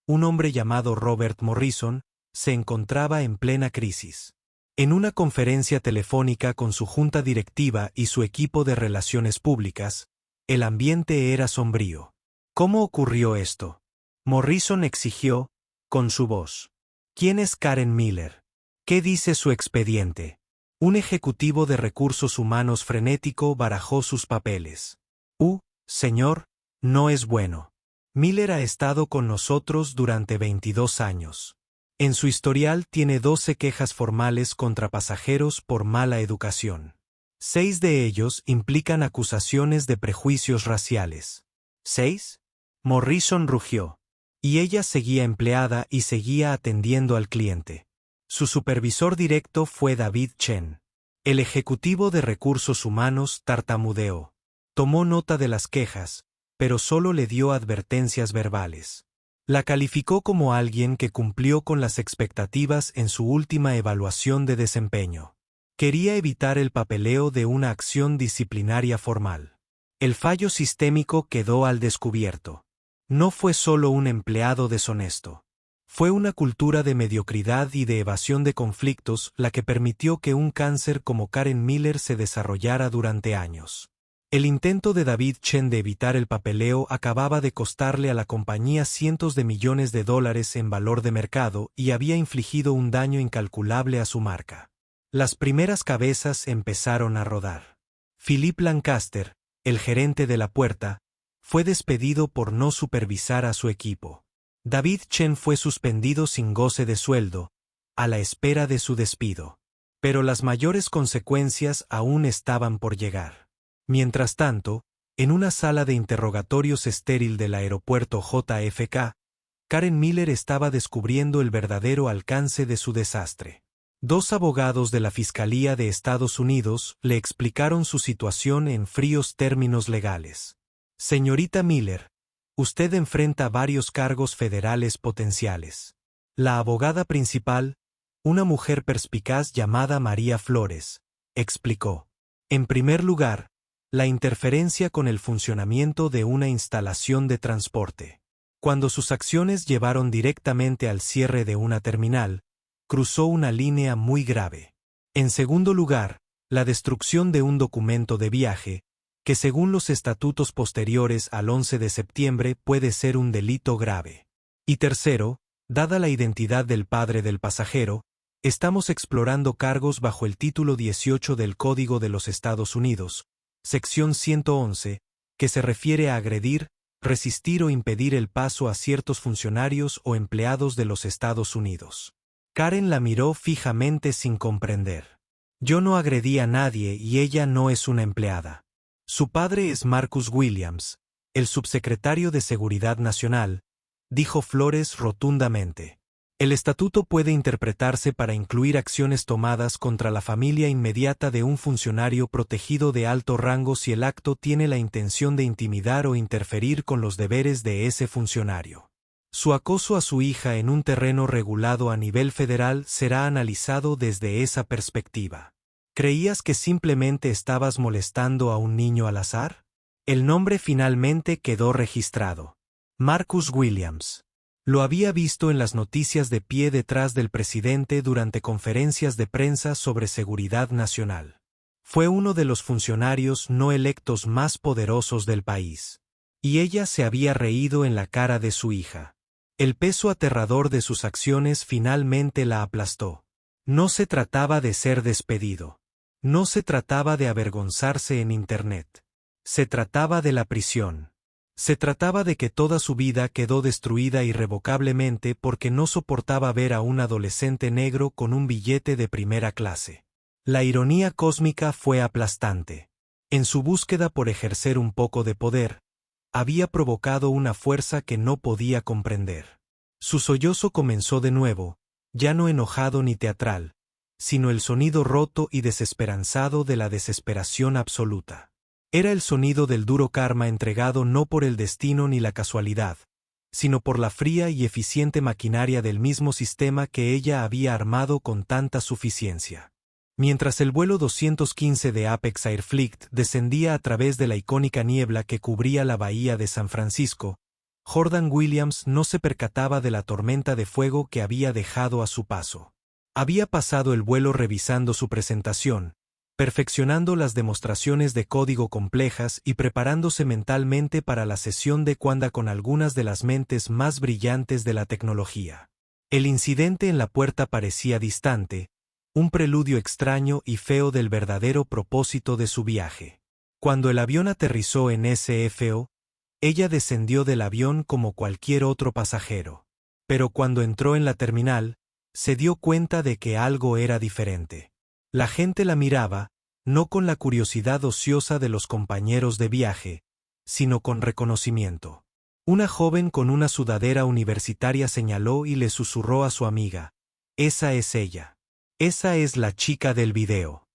un hombre llamado Robert Morrison, se encontraba en plena crisis. En una conferencia telefónica con su junta directiva y su equipo de relaciones públicas, el ambiente era sombrío. ¿Cómo ocurrió esto? Morrison exigió, con su voz. ¿Quién es Karen Miller? ¿Qué dice su expediente? Un ejecutivo de recursos humanos frenético barajó sus papeles. Señor, no es bueno. Miller ha estado con nosotros durante 22 años. En su historial tiene 12 quejas formales contra pasajeros por mala educación. 6 de ellos implican acusaciones de prejuicios raciales. ¿6? Morrison rugió. Y ella seguía empleada y seguía atendiendo al cliente. Su supervisor directo fue David Chen. El ejecutivo de recursos humanos tartamudeó. Tomó nota de las quejas, pero solo le dio advertencias verbales. La calificó como alguien que cumplió con las expectativas en su última evaluación de desempeño. Quería evitar el papeleo de una acción disciplinaria formal. El fallo sistémico quedó al descubierto. No fue solo un empleado deshonesto. Fue una cultura de mediocridad y de evasión de conflictos la que permitió que un cáncer como Karen Miller se desarrollara durante años. El intento de David Chen de evitar el papeleo acababa de costarle a la compañía cientos de millones de dólares en valor de mercado y había infligido un daño incalculable a su marca. Las primeras cabezas empezaron a rodar. Philip Lancaster, el gerente de la puerta, fue despedido por no supervisar a su equipo. David Chen fue suspendido sin goce de sueldo, a la espera de su despido. Pero las mayores consecuencias aún estaban por llegar. Mientras tanto, en una sala de interrogatorios estéril del aeropuerto JFK, Karen Miller estaba descubriendo el verdadero alcance de su desastre. 2 abogados de la Fiscalía de Estados Unidos le explicaron su situación en fríos términos legales. Señorita Miller, usted enfrenta varios cargos federales potenciales. La abogada principal, una mujer perspicaz llamada María Flores, explicó. En primer lugar, la interferencia con el funcionamiento de una instalación de transporte. Cuando sus acciones llevaron directamente al cierre de una terminal, cruzó una línea muy grave. En segundo lugar, la destrucción de un documento de viaje, que según los estatutos posteriores al 11 de septiembre puede ser un delito grave. Y tercero, dada la identidad del padre del pasajero, Estamos explorando cargos bajo el título 18 del Código de los Estados Unidos, sección 111, que se refiere a agredir, resistir o impedir el paso a ciertos funcionarios o empleados de los Estados Unidos. Karen la miró fijamente sin comprender. Yo no agredí a nadie y ella no es una empleada. Su padre es Marcus Williams, el subsecretario de Seguridad Nacional, dijo Flores rotundamente. El estatuto puede interpretarse para incluir acciones tomadas contra la familia inmediata de un funcionario protegido de alto rango si el acto tiene la intención de intimidar o interferir con los deberes de ese funcionario. Su acoso a su hija en un terreno regulado a nivel federal será analizado desde esa perspectiva. ¿Creías que simplemente estabas molestando a un niño al azar? El nombre finalmente quedó registrado. Marcus Williams. Lo había visto en las noticias de pie detrás del presidente durante conferencias de prensa sobre seguridad nacional. Fue uno de los funcionarios no electos más poderosos del país. Y ella se había reído en la cara de su hija. El peso aterrador de sus acciones finalmente la aplastó. No se trataba de ser despedido. No se trataba de avergonzarse en Internet. Se trataba de la prisión. Se trataba de que toda su vida quedó destruida irrevocablemente porque no soportaba ver a un adolescente negro con un billete de primera clase. La ironía cósmica fue aplastante. En su búsqueda por ejercer un poco de poder, había provocado una fuerza que no podía comprender. Su sollozo comenzó de nuevo, ya no enojado ni teatral, sino el sonido roto y desesperanzado de la desesperación absoluta. Era el sonido del duro karma entregado no por el destino ni la casualidad, sino por la fría y eficiente maquinaria del mismo sistema que ella había armado con tanta suficiencia. Mientras el vuelo 215 de Apex Air Flight descendía a través de la icónica niebla que cubría la bahía de San Francisco, Jordan Williams no se percataba de la tormenta de fuego que había dejado a su paso. Había pasado el vuelo revisando su presentación, perfeccionando las demostraciones de código complejas y preparándose mentalmente para la sesión de Quanda con algunas de las mentes más brillantes de la tecnología. El incidente en la puerta parecía distante, un preludio extraño y feo del verdadero propósito de su viaje. Cuando el avión aterrizó en SFO, ella descendió del avión como cualquier otro pasajero. Pero cuando entró en la terminal, se dio cuenta de que algo era diferente. La gente la miraba, no con la curiosidad ociosa de los compañeros de viaje, sino con reconocimiento. Una joven con una sudadera universitaria señaló y le susurró a su amiga: «Esa es ella. Esa es la chica del video».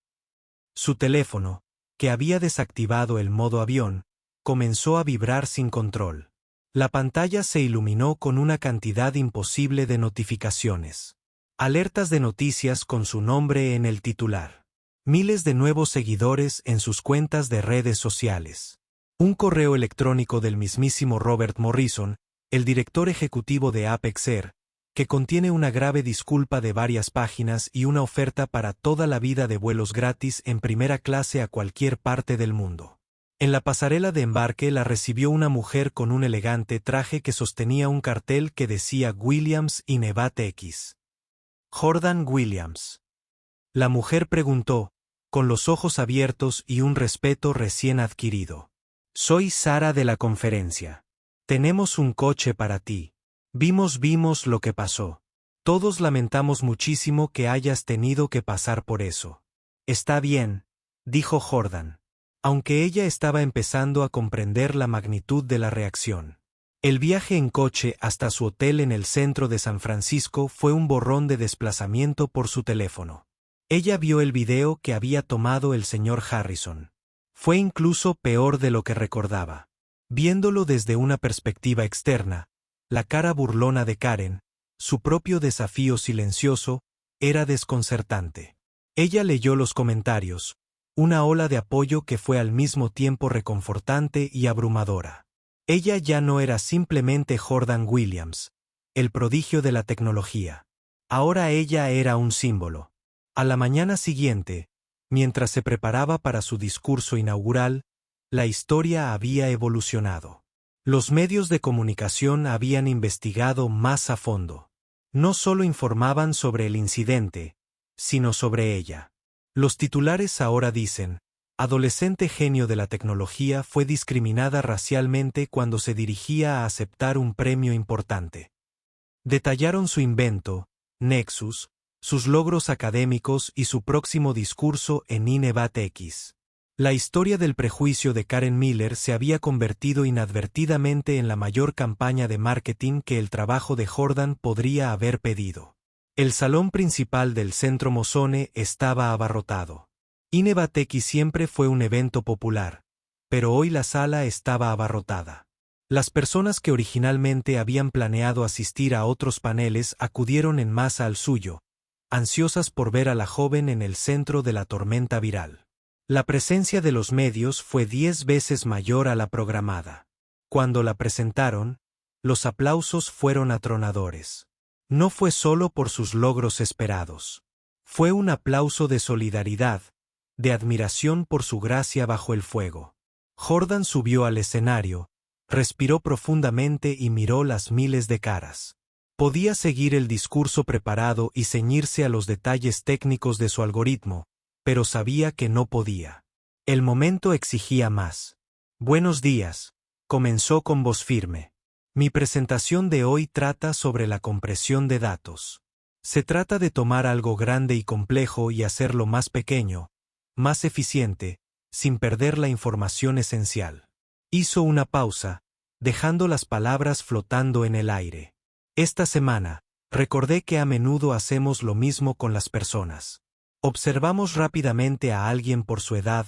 Su teléfono, que había desactivado el modo avión, comenzó a vibrar sin control. La pantalla se iluminó con una cantidad imposible de notificaciones. Alertas de noticias con su nombre en el titular. Miles de nuevos seguidores en sus cuentas de redes sociales. Un correo electrónico del mismísimo Robert Morrison, el director ejecutivo de Apex Air, que contiene una grave disculpa de varias páginas y una oferta para toda la vida de vuelos gratis en primera clase a cualquier parte del mundo. En la pasarela de embarque la recibió una mujer con un elegante traje que sostenía un cartel que decía Williams y Nevat X. Jordan Williams. La mujer preguntó, con los ojos abiertos y un respeto recién adquirido: «Soy Sara de la conferencia. Tenemos un coche para ti. Vimos lo que pasó. Todos lamentamos muchísimo que hayas tenido que pasar por eso». «Está bien», dijo Jordan, aunque ella estaba empezando a comprender la magnitud de la reacción. El viaje en coche hasta su hotel en el centro de San Francisco fue un borrón de desplazamiento por su teléfono. Ella vio el video que había tomado el señor Harrison. Fue incluso peor de lo que recordaba. Viéndolo desde una perspectiva externa, la cara burlona de Karen, su propio desafío silencioso, era desconcertante. Ella leyó los comentarios, una ola de apoyo que fue al mismo tiempo reconfortante y abrumadora. Ella ya no era simplemente Jordan Williams, el prodigio de la tecnología. Ahora ella era un símbolo. A la mañana siguiente, mientras se preparaba para su discurso inaugural, la historia había evolucionado. Los medios de comunicación habían investigado más a fondo. No solo informaban sobre el incidente, sino sobre ella. Los titulares ahora dicen: adolescente genio de la tecnología fue discriminada racialmente cuando se dirigía a aceptar un premio importante. Detallaron su invento, Nexus, sus logros académicos y su próximo discurso en InebatX. La historia del prejuicio de Karen Miller se había convertido inadvertidamente en la mayor campaña de marketing que el trabajo de Jordan podría haber pedido. El salón principal del Centro Mosone estaba abarrotado. InebatX siempre fue un evento popular, pero hoy la sala estaba abarrotada. Las personas que originalmente habían planeado asistir a otros paneles acudieron en masa al suyo, ansiosas por ver a la joven en el centro de la tormenta viral. La presencia de los medios fue 10 veces mayor a la programada. Cuando la presentaron, los aplausos fueron atronadores. No fue solo por sus logros esperados. Fue un aplauso de solidaridad, de admiración por su gracia bajo el fuego. Jordan subió al escenario, respiró profundamente y miró las miles de caras. Podía seguir el discurso preparado y ceñirse a los detalles técnicos de su algoritmo, pero sabía que no podía. El momento exigía más. Buenos días, comenzó con voz firme. Mi presentación de hoy trata sobre la compresión de datos. Se trata de tomar algo grande y complejo y hacerlo más pequeño, más eficiente, sin perder la información esencial. Hizo una pausa, dejando las palabras flotando en el aire. Esta semana, recordé que a menudo hacemos lo mismo con las personas. Observamos rápidamente a alguien por su edad,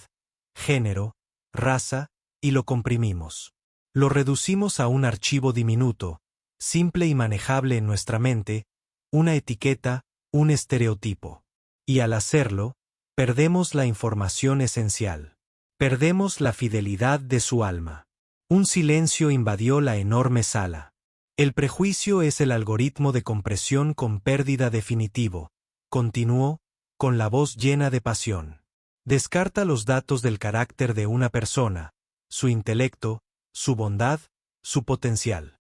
género, raza, y lo comprimimos. Lo reducimos a un archivo diminuto, simple y manejable en nuestra mente, una etiqueta, un estereotipo. Y al hacerlo, perdemos la información esencial. Perdemos la fidelidad de su alma. Un silencio invadió la enorme sala. El prejuicio es el algoritmo de compresión con pérdida definitivo, continuó, con la voz llena de pasión. Descarta los datos del carácter de una persona, su intelecto, su bondad, su potencial.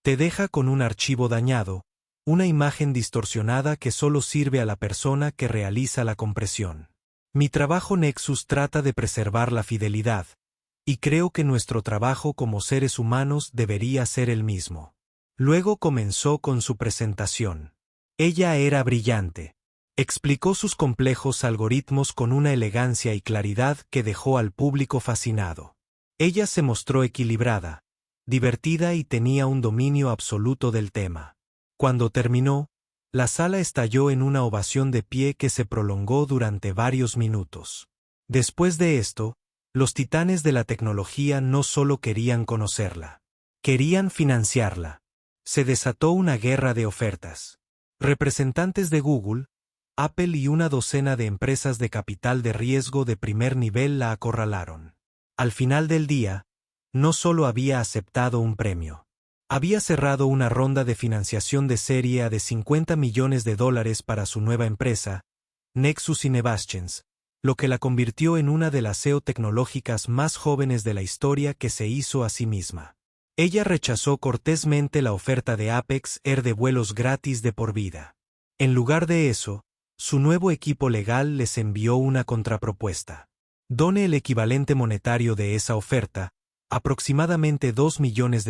Te deja con un archivo dañado, una imagen distorsionada que solo sirve a la persona que realiza la compresión. Mi trabajo Nexus trata de preservar la fidelidad, y creo que nuestro trabajo como seres humanos debería ser el mismo. Luego comenzó con su presentación. Ella era brillante. Explicó sus complejos algoritmos con una elegancia y claridad que dejó al público fascinado. Ella se mostró equilibrada, divertida y tenía un dominio absoluto del tema. Cuando terminó, la sala estalló en una ovación de pie que se prolongó durante varios minutos. Después de esto, los titanes de la tecnología no solo querían conocerla, querían financiarla. Se desató una guerra de ofertas. Representantes de Google, Apple y una docena de empresas de capital de riesgo de primer nivel la acorralaron. Al final del día, no solo había aceptado un premio. Había cerrado una ronda de financiación de serie A de $50 millones para su nueva empresa, Nexus Innovations, lo que la convirtió en una de las CEO tecnológicas más jóvenes de la historia que se hizo a sí misma. Ella rechazó cortésmente la oferta de Apex Air de vuelos gratis de por vida. En lugar de eso, su nuevo equipo legal les envió una contrapropuesta. Done el equivalente monetario de esa oferta, aproximadamente $2 millones,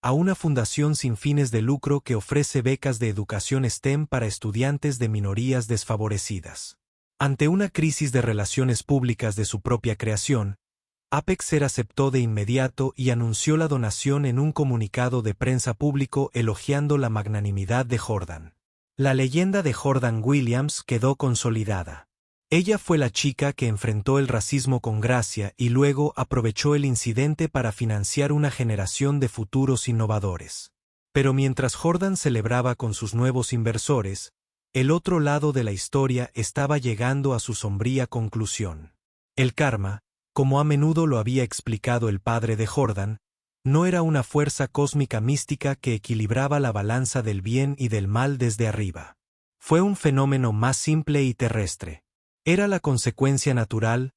a una fundación sin fines de lucro que ofrece becas de educación STEM para estudiantes de minorías desfavorecidas. Ante una crisis de relaciones públicas de su propia creación, Apex Air aceptó de inmediato y anunció la donación en un comunicado de prensa público elogiando la magnanimidad de Jordan. La leyenda de Jordan Williams quedó consolidada. Ella fue la chica que enfrentó el racismo con gracia y luego aprovechó el incidente para financiar una generación de futuros innovadores. Pero mientras Jordan celebraba con sus nuevos inversores, el otro lado de la historia estaba llegando a su sombría conclusión. El karma, como a menudo lo había explicado el padre de Jordan, no era una fuerza cósmica mística que equilibraba la balanza del bien y del mal desde arriba. Fue un fenómeno más simple y terrestre. Era la consecuencia natural,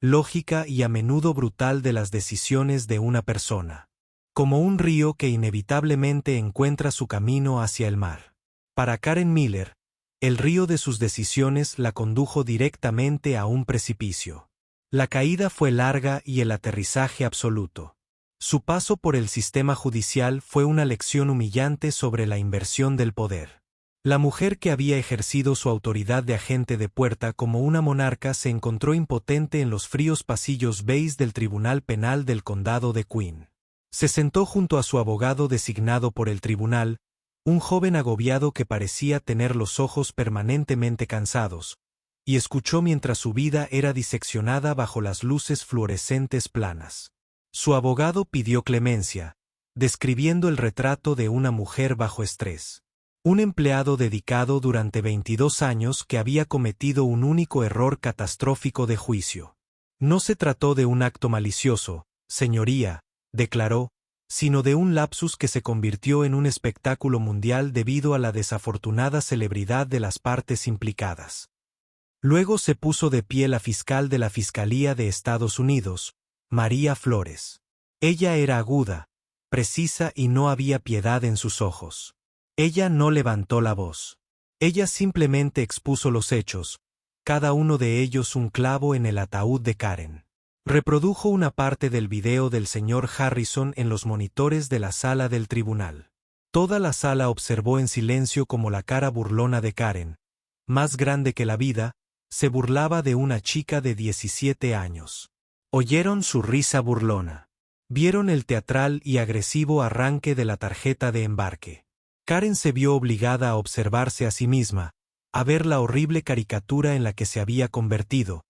lógica y a menudo brutal de las decisiones de una persona. Como un río que inevitablemente encuentra su camino hacia el mar. Para Karen Miller, el río de sus decisiones la condujo directamente a un precipicio. La caída fue larga y el aterrizaje absoluto. Su paso por el sistema judicial fue una lección humillante sobre la inversión del poder. La mujer que había ejercido su autoridad de agente de puerta como una monarca se encontró impotente en los fríos pasillos beige del Tribunal Penal del Condado de Queen. Se sentó junto a su abogado designado por el tribunal, un joven agobiado que parecía tener los ojos permanentemente cansados, y escuchó mientras su vida era diseccionada bajo las luces fluorescentes planas. Su abogado pidió clemencia, describiendo el retrato de una mujer bajo estrés. Un empleado dedicado durante 22 años que había cometido un único error catastrófico de juicio. No se trató de un acto malicioso, señoría, declaró, sino de un lapsus que se convirtió en un espectáculo mundial debido a la desafortunada celebridad de las partes implicadas. Luego se puso de pie la fiscal de la Fiscalía de Estados Unidos, María Flores. Ella era aguda, precisa y no había piedad en sus ojos. Ella no levantó la voz. Ella simplemente expuso los hechos, cada uno de ellos un clavo en el ataúd de Karen. Reprodujo una parte del video del señor Harrison en los monitores de la sala del tribunal. Toda la sala observó en silencio como la cara burlona de Karen, más grande que la vida, se burlaba de una chica de 17 años. Oyeron su risa burlona. Vieron el teatral y agresivo arranque de la tarjeta de embarque. Karen se vio obligada a observarse a sí misma, a ver la horrible caricatura en la que se había convertido,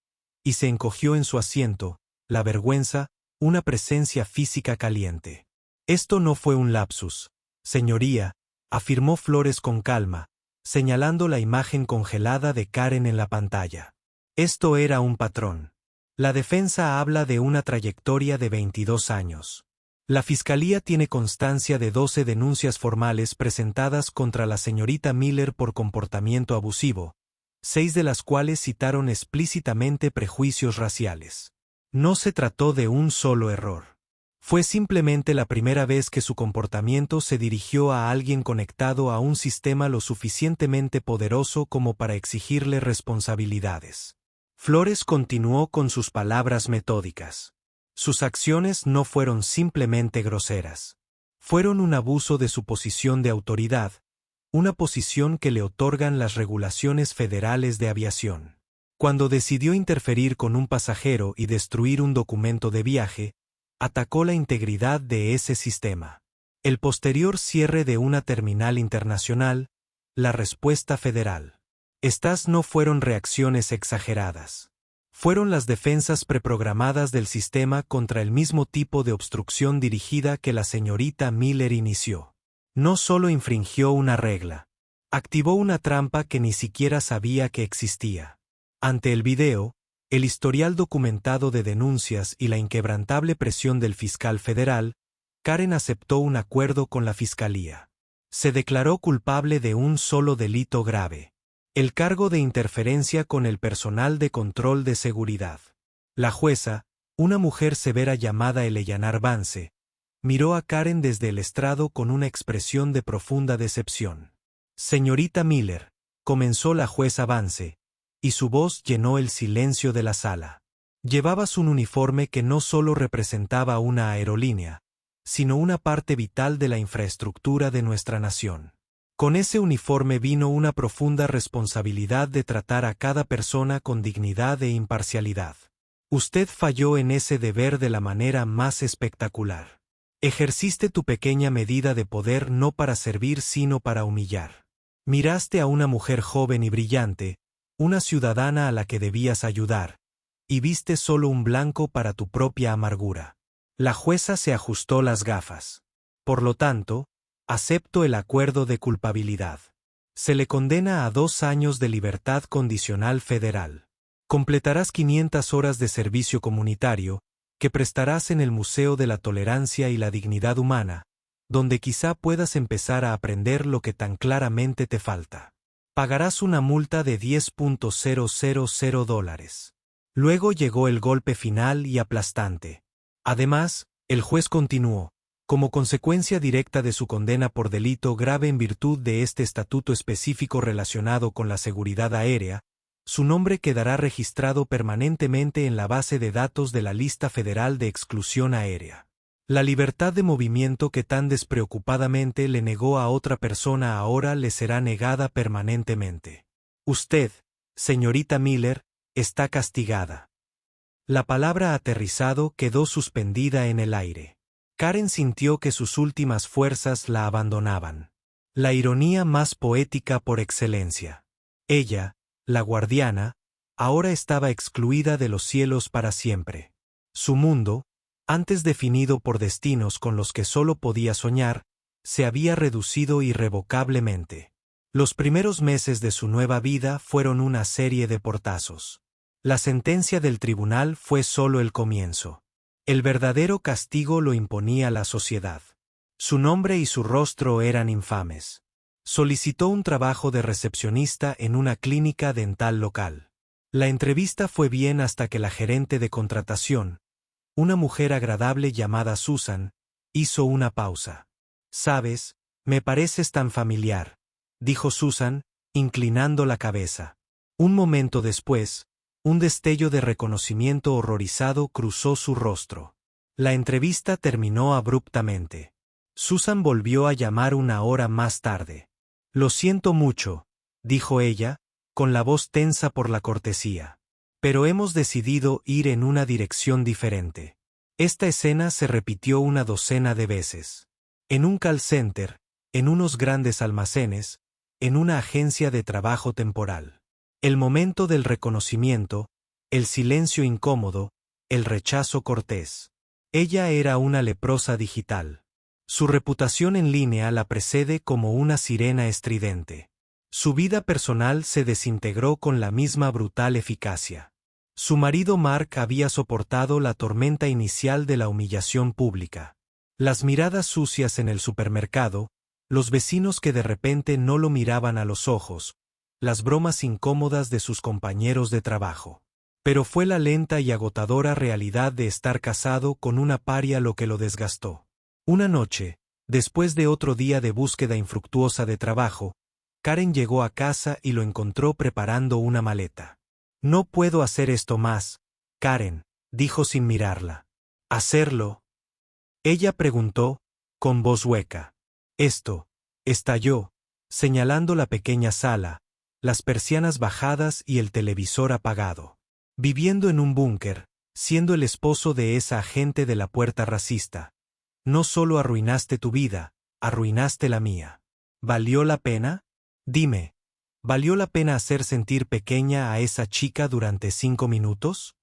y se encogió en su asiento, la vergüenza, una presencia física caliente. Esto no fue un lapsus, señoría, afirmó Flores con calma, señalando la imagen congelada de Karen en la pantalla. Esto era un patrón. La defensa habla de una trayectoria de 22 años. La Fiscalía tiene constancia de 12 denuncias formales presentadas contra la señorita Miller por comportamiento abusivo, 6 de las cuales citaron explícitamente prejuicios raciales. No se trató de un solo error. Fue simplemente la primera vez que su comportamiento se dirigió a alguien conectado a un sistema lo suficientemente poderoso como para exigirle responsabilidades. Flores continuó con sus palabras metódicas. Sus acciones no fueron simplemente groseras. Fueron un abuso de su posición de autoridad, una posición que le otorgan las regulaciones federales de aviación. Cuando decidió interferir con un pasajero y destruir un documento de viaje, atacó la integridad de ese sistema. El posterior cierre de una terminal internacional, la respuesta federal. Estas no fueron reacciones exageradas. Fueron las defensas preprogramadas del sistema contra el mismo tipo de obstrucción dirigida que la señorita Miller inició. No solo infringió una regla, activó una trampa que ni siquiera sabía que existía. Ante el video, el historial documentado de denuncias y la inquebrantable presión del fiscal federal, Karen aceptó un acuerdo con la fiscalía. Se declaró culpable de un solo delito grave: el cargo de interferencia con el personal de control de seguridad. La jueza, una mujer severa llamada Eleanor Vance, miró a Karen desde el estrado con una expresión de profunda decepción. Señorita Miller, comenzó la jueza Vance, y su voz llenó el silencio de la sala. Llevabas un uniforme que no solo representaba una aerolínea, sino una parte vital de la infraestructura de nuestra nación. Con ese uniforme vino una profunda responsabilidad de tratar a cada persona con dignidad e imparcialidad. Usted falló en ese deber de la manera más espectacular. Ejerciste tu pequeña medida de poder no para servir sino para humillar. Miraste a una mujer joven y brillante, una ciudadana a la que debías ayudar, y viste solo un blanco para tu propia amargura. La jueza se ajustó las gafas. Por lo tanto, acepto el acuerdo de culpabilidad. Se le condena a 2 años de libertad condicional federal. Completarás 500 horas de servicio comunitario, que prestarás en el Museo de la Tolerancia y la Dignidad Humana, donde quizá puedas empezar a aprender lo que tan claramente te falta. Pagarás una multa de $10,000. Luego llegó el golpe final y aplastante. Además, el juez continuó, Como consecuencia directa de su condena por delito grave en virtud de este estatuto específico relacionado con la seguridad aérea, su nombre quedará registrado permanentemente en la base de datos de la Lista Federal de Exclusión Aérea. La libertad de movimiento que tan despreocupadamente le negó a otra persona ahora le será negada permanentemente. Usted, señorita Miller, está castigada. La palabra aterrizado quedó suspendida en el aire. Karen sintió que sus últimas fuerzas la abandonaban. La ironía más poética por excelencia. Ella, la guardiana, ahora estaba excluida de los cielos para siempre. Su mundo, antes definido por destinos con los que solo podía soñar, se había reducido irrevocablemente. Los primeros meses de su nueva vida fueron una serie de portazos. La sentencia del tribunal fue solo el comienzo. El verdadero castigo lo imponía la sociedad. Su nombre y su rostro eran infames. Solicitó un trabajo de recepcionista en una clínica dental local. La entrevista fue bien hasta que la gerente de contratación, una mujer agradable llamada Susan, hizo una pausa. «Sabes, me pareces tan familiar», dijo Susan, inclinando la cabeza. Un momento después, un destello de reconocimiento horrorizado cruzó su rostro. La entrevista terminó abruptamente. Susan volvió a llamar una hora más tarde. «Lo siento mucho», dijo ella, con la voz tensa por la cortesía. «Pero hemos decidido ir en una dirección diferente». Esta escena se repitió una docena de veces. En un call center, en unos grandes almacenes, en una agencia de trabajo temporal. El momento del reconocimiento, el silencio incómodo, el rechazo cortés. Ella era una leprosa digital. Su reputación en línea la precede como una sirena estridente. Su vida personal se desintegró con la misma brutal eficacia. Su marido Mark había soportado la tormenta inicial de la humillación pública. Las miradas sucias en el supermercado, los vecinos que de repente no lo miraban a los ojos, las bromas incómodas de sus compañeros de trabajo. Pero fue la lenta y agotadora realidad de estar casado con una paria lo que lo desgastó. Una noche, después de otro día de búsqueda infructuosa de trabajo, Karen llegó a casa y lo encontró preparando una maleta. «No puedo hacer esto más, Karen», dijo sin mirarla. «¿Hacerlo?». Ella preguntó, con voz hueca. «Esto», estalló, señalando la pequeña sala, las persianas bajadas y el televisor apagado. Viviendo en un búnker, siendo el esposo de esa agente de la puerta racista. No solo arruinaste tu vida, arruinaste la mía. ¿Valió la pena? Dime. ¿Valió la pena hacer sentir pequeña a esa chica durante 5 minutos?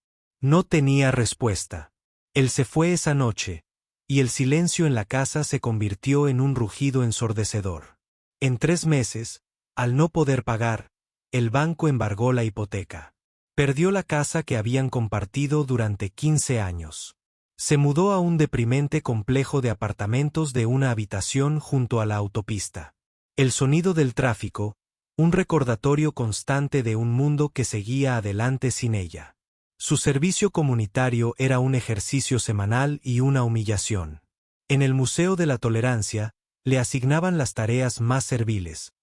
No tenía respuesta. Él se fue esa noche, y el silencio en la casa se convirtió en un rugido ensordecedor. En 3 meses, al no poder pagar, el banco embargó la hipoteca. Perdió la casa que habían compartido durante 15 años. Se mudó a un deprimente complejo de apartamentos de una habitación junto a la autopista. El sonido del tráfico, un recordatorio constante de un mundo que seguía adelante sin ella. Su servicio comunitario era un ejercicio semanal y una humillación. En el Museo de la Tolerancia, le asignaban las tareas más serviles: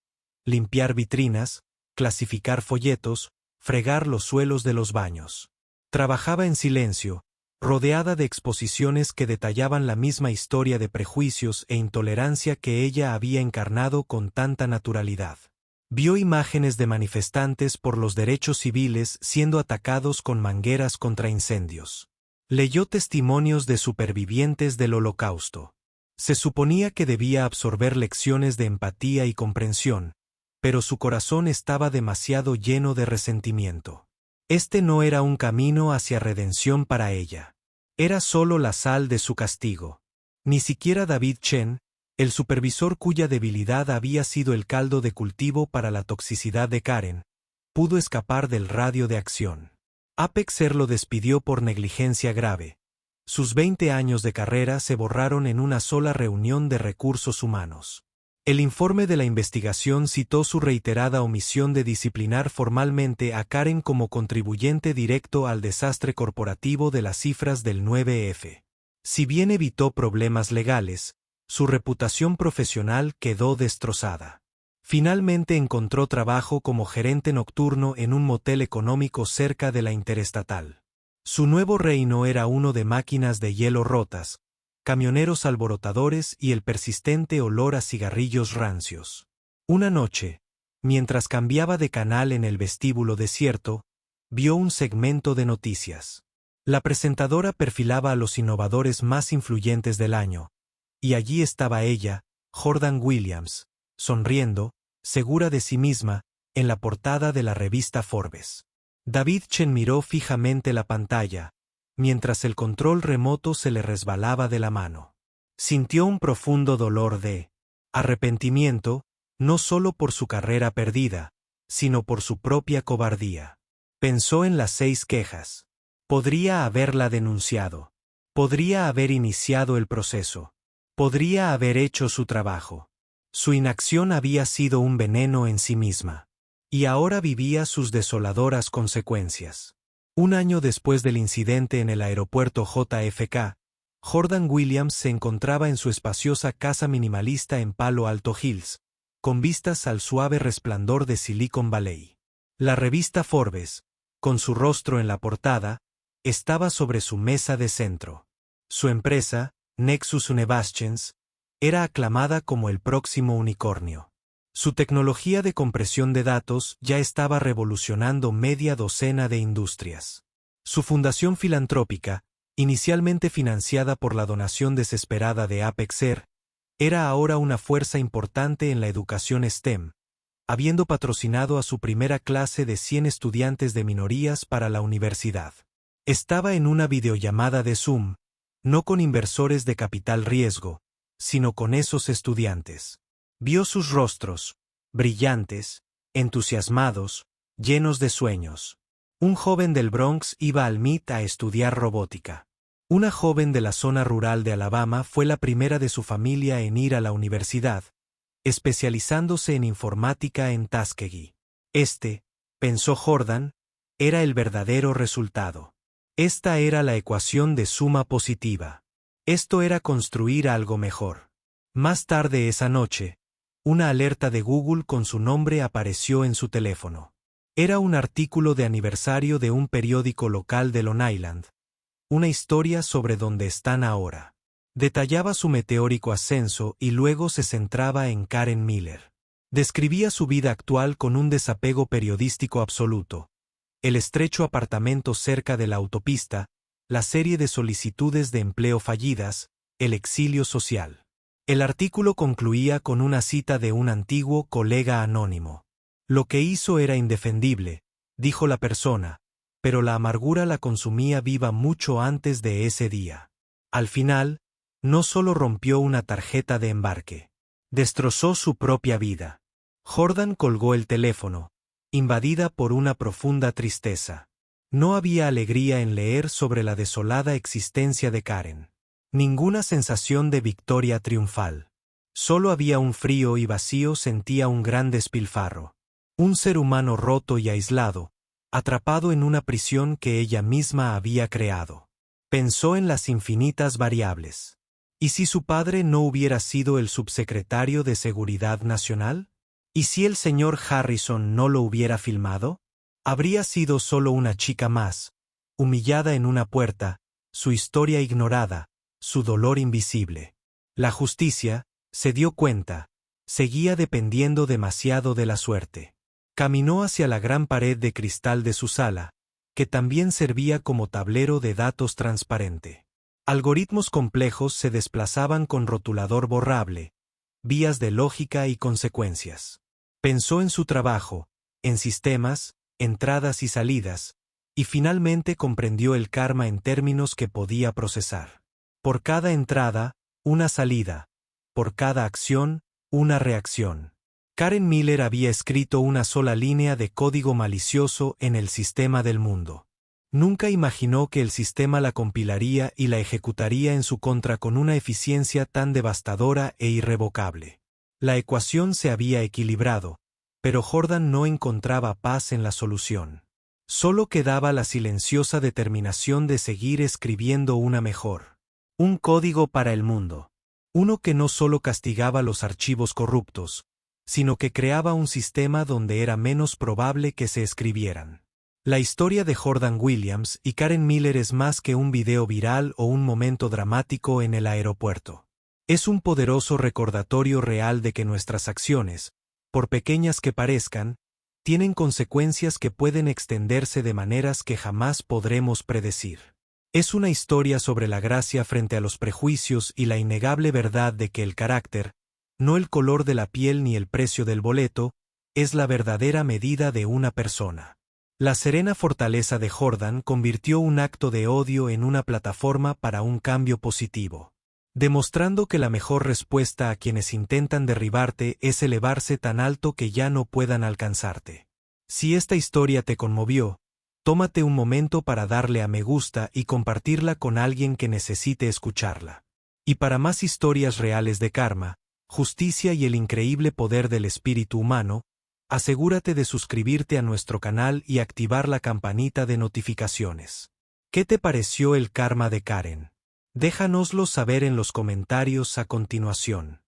limpiar vitrinas, clasificar folletos, fregar los suelos de los baños. Trabajaba en silencio, rodeada de exposiciones que detallaban la misma historia de prejuicios e intolerancia que ella había encarnado con tanta naturalidad. Vio imágenes de manifestantes por los derechos civiles siendo atacados con mangueras contra incendios. Leyó testimonios de supervivientes del Holocausto. Se suponía que debía absorber lecciones de empatía y comprensión, pero su corazón estaba demasiado lleno de resentimiento. Este no era un camino hacia redención para ella. Era solo la sal de su castigo. Ni siquiera David Chen, el supervisor cuya debilidad había sido el caldo de cultivo para la toxicidad de Karen, pudo escapar del radio de acción. Apexer lo despidió por negligencia grave. Sus 20 años de carrera se borraron en una sola reunión de recursos humanos. El informe de la investigación citó su reiterada omisión de disciplinar formalmente a Karen como contribuyente directo al desastre corporativo de las cifras del 9F. Si bien evitó problemas legales, su reputación profesional quedó destrozada. Finalmente encontró trabajo como gerente nocturno en un motel económico cerca de la Interestatal. Su nuevo reino era uno de máquinas de hielo rotas, camioneros alborotadores y el persistente olor a cigarrillos rancios. Una noche, mientras cambiaba de canal en el vestíbulo desierto, vio un segmento de noticias. La presentadora perfilaba a los innovadores más influyentes del año, y allí estaba ella, Jordan Williams, sonriendo, segura de sí misma, en la portada de la revista Forbes. David Chen miró fijamente la pantalla, mientras el control remoto se le resbalaba de la mano. Sintió un profundo dolor de arrepentimiento, no solo por su carrera perdida, sino por su propia cobardía. Pensó en las 6 quejas. Podría haberla denunciado. Podría haber iniciado el proceso. Podría haber hecho su trabajo. Su inacción había sido un veneno en sí misma. Y ahora vivía sus desoladoras consecuencias. Un año después del incidente en el aeropuerto JFK, Jordan Williams se encontraba en su espaciosa casa minimalista en Palo Alto Hills, con vistas al suave resplandor de Silicon Valley. La revista Forbes, con su rostro en la portada, estaba sobre su mesa de centro. Su empresa, Nexus Innovations, era aclamada como el próximo unicornio. Su tecnología de compresión de datos ya estaba revolucionando media docena de industrias. Su fundación filantrópica, inicialmente financiada por la donación desesperada de Apex Air, era ahora una fuerza importante en la educación STEM, habiendo patrocinado a su primera clase de 100 estudiantes de minorías para la universidad. Estaba en una videollamada de Zoom, no con inversores de capital riesgo, sino con esos estudiantes. Vio sus rostros, brillantes, entusiasmados, llenos de sueños. Un joven del Bronx iba al MIT a estudiar robótica. Una joven de la zona rural de Alabama fue la primera de su familia en ir a la universidad, especializándose en informática en Tuskegee. Pensó Jordan, era el verdadero resultado. Esta era la ecuación de suma positiva. Esto era construir algo mejor. Más tarde esa noche, una alerta de Google con su nombre apareció en su teléfono. Era un artículo de aniversario de un periódico local de Long Island. Una historia sobre dónde están ahora. Detallaba su meteórico ascenso y luego se centraba en Karen Miller. Describía su vida actual con un desapego periodístico absoluto. El estrecho apartamento cerca de la autopista, la serie de solicitudes de empleo fallidas, el exilio social. El artículo concluía con una cita de un antiguo colega anónimo. Lo que hizo era indefendible, dijo la persona, pero la amargura la consumía viva mucho antes de ese día. Al final, no solo rompió una tarjeta de embarque, destrozó su propia vida. Jordan colgó el teléfono, invadida por una profunda tristeza. No había alegría en leer sobre la desolada existencia de Karen. Ninguna sensación de victoria triunfal. Solo había un frío y vacío, sentía un gran despilfarro. Un ser humano roto y aislado, atrapado en una prisión que ella misma había creado. Pensó en las infinitas variables. ¿Y si su padre no hubiera sido el subsecretario de Seguridad Nacional? ¿Y si el señor Harrison no lo hubiera filmado? Habría sido solo una chica más, humillada en una puerta, su historia ignorada, su dolor invisible. La justicia, se dio cuenta, seguía dependiendo demasiado de la suerte. Caminó hacia la gran pared de cristal de su sala, que también servía como tablero de datos transparente. Algoritmos complejos se desplazaban con rotulador borrable, vías de lógica y consecuencias. Pensó en su trabajo, en sistemas, entradas y salidas, y finalmente comprendió el karma en términos que podía procesar. Por cada entrada, una salida. Por cada acción, una reacción. Karen Miller había escrito una sola línea de código malicioso en el sistema del mundo. Nunca imaginó que el sistema la compilaría y la ejecutaría en su contra con una eficiencia tan devastadora e irrevocable. La ecuación se había equilibrado, pero Jordan no encontraba paz en la solución. Solo quedaba la silenciosa determinación de seguir escribiendo una mejor. Un código para el mundo. Uno que no solo castigaba los archivos corruptos, sino que creaba un sistema donde era menos probable que se escribieran. La historia de Jordan Williams y Karen Miller es más que un video viral o un momento dramático en el aeropuerto. Es un poderoso recordatorio real de que nuestras acciones, por pequeñas que parezcan, tienen consecuencias que pueden extenderse de maneras que jamás podremos predecir. Es una historia sobre la gracia frente a los prejuicios y la innegable verdad de que el carácter, no el color de la piel ni el precio del boleto, es la verdadera medida de una persona. La serena fortaleza de Jordan convirtió un acto de odio en una plataforma para un cambio positivo, demostrando que la mejor respuesta a quienes intentan derribarte es elevarse tan alto que ya no puedan alcanzarte. Si esta historia te conmovió, tómate un momento para darle a me gusta y compartirla con alguien que necesite escucharla. Y para más historias reales de karma, justicia y el increíble poder del espíritu humano, asegúrate de suscribirte a nuestro canal y activar la campanita de notificaciones. ¿Qué te pareció el karma de Karen? Déjanoslo saber en los comentarios a continuación.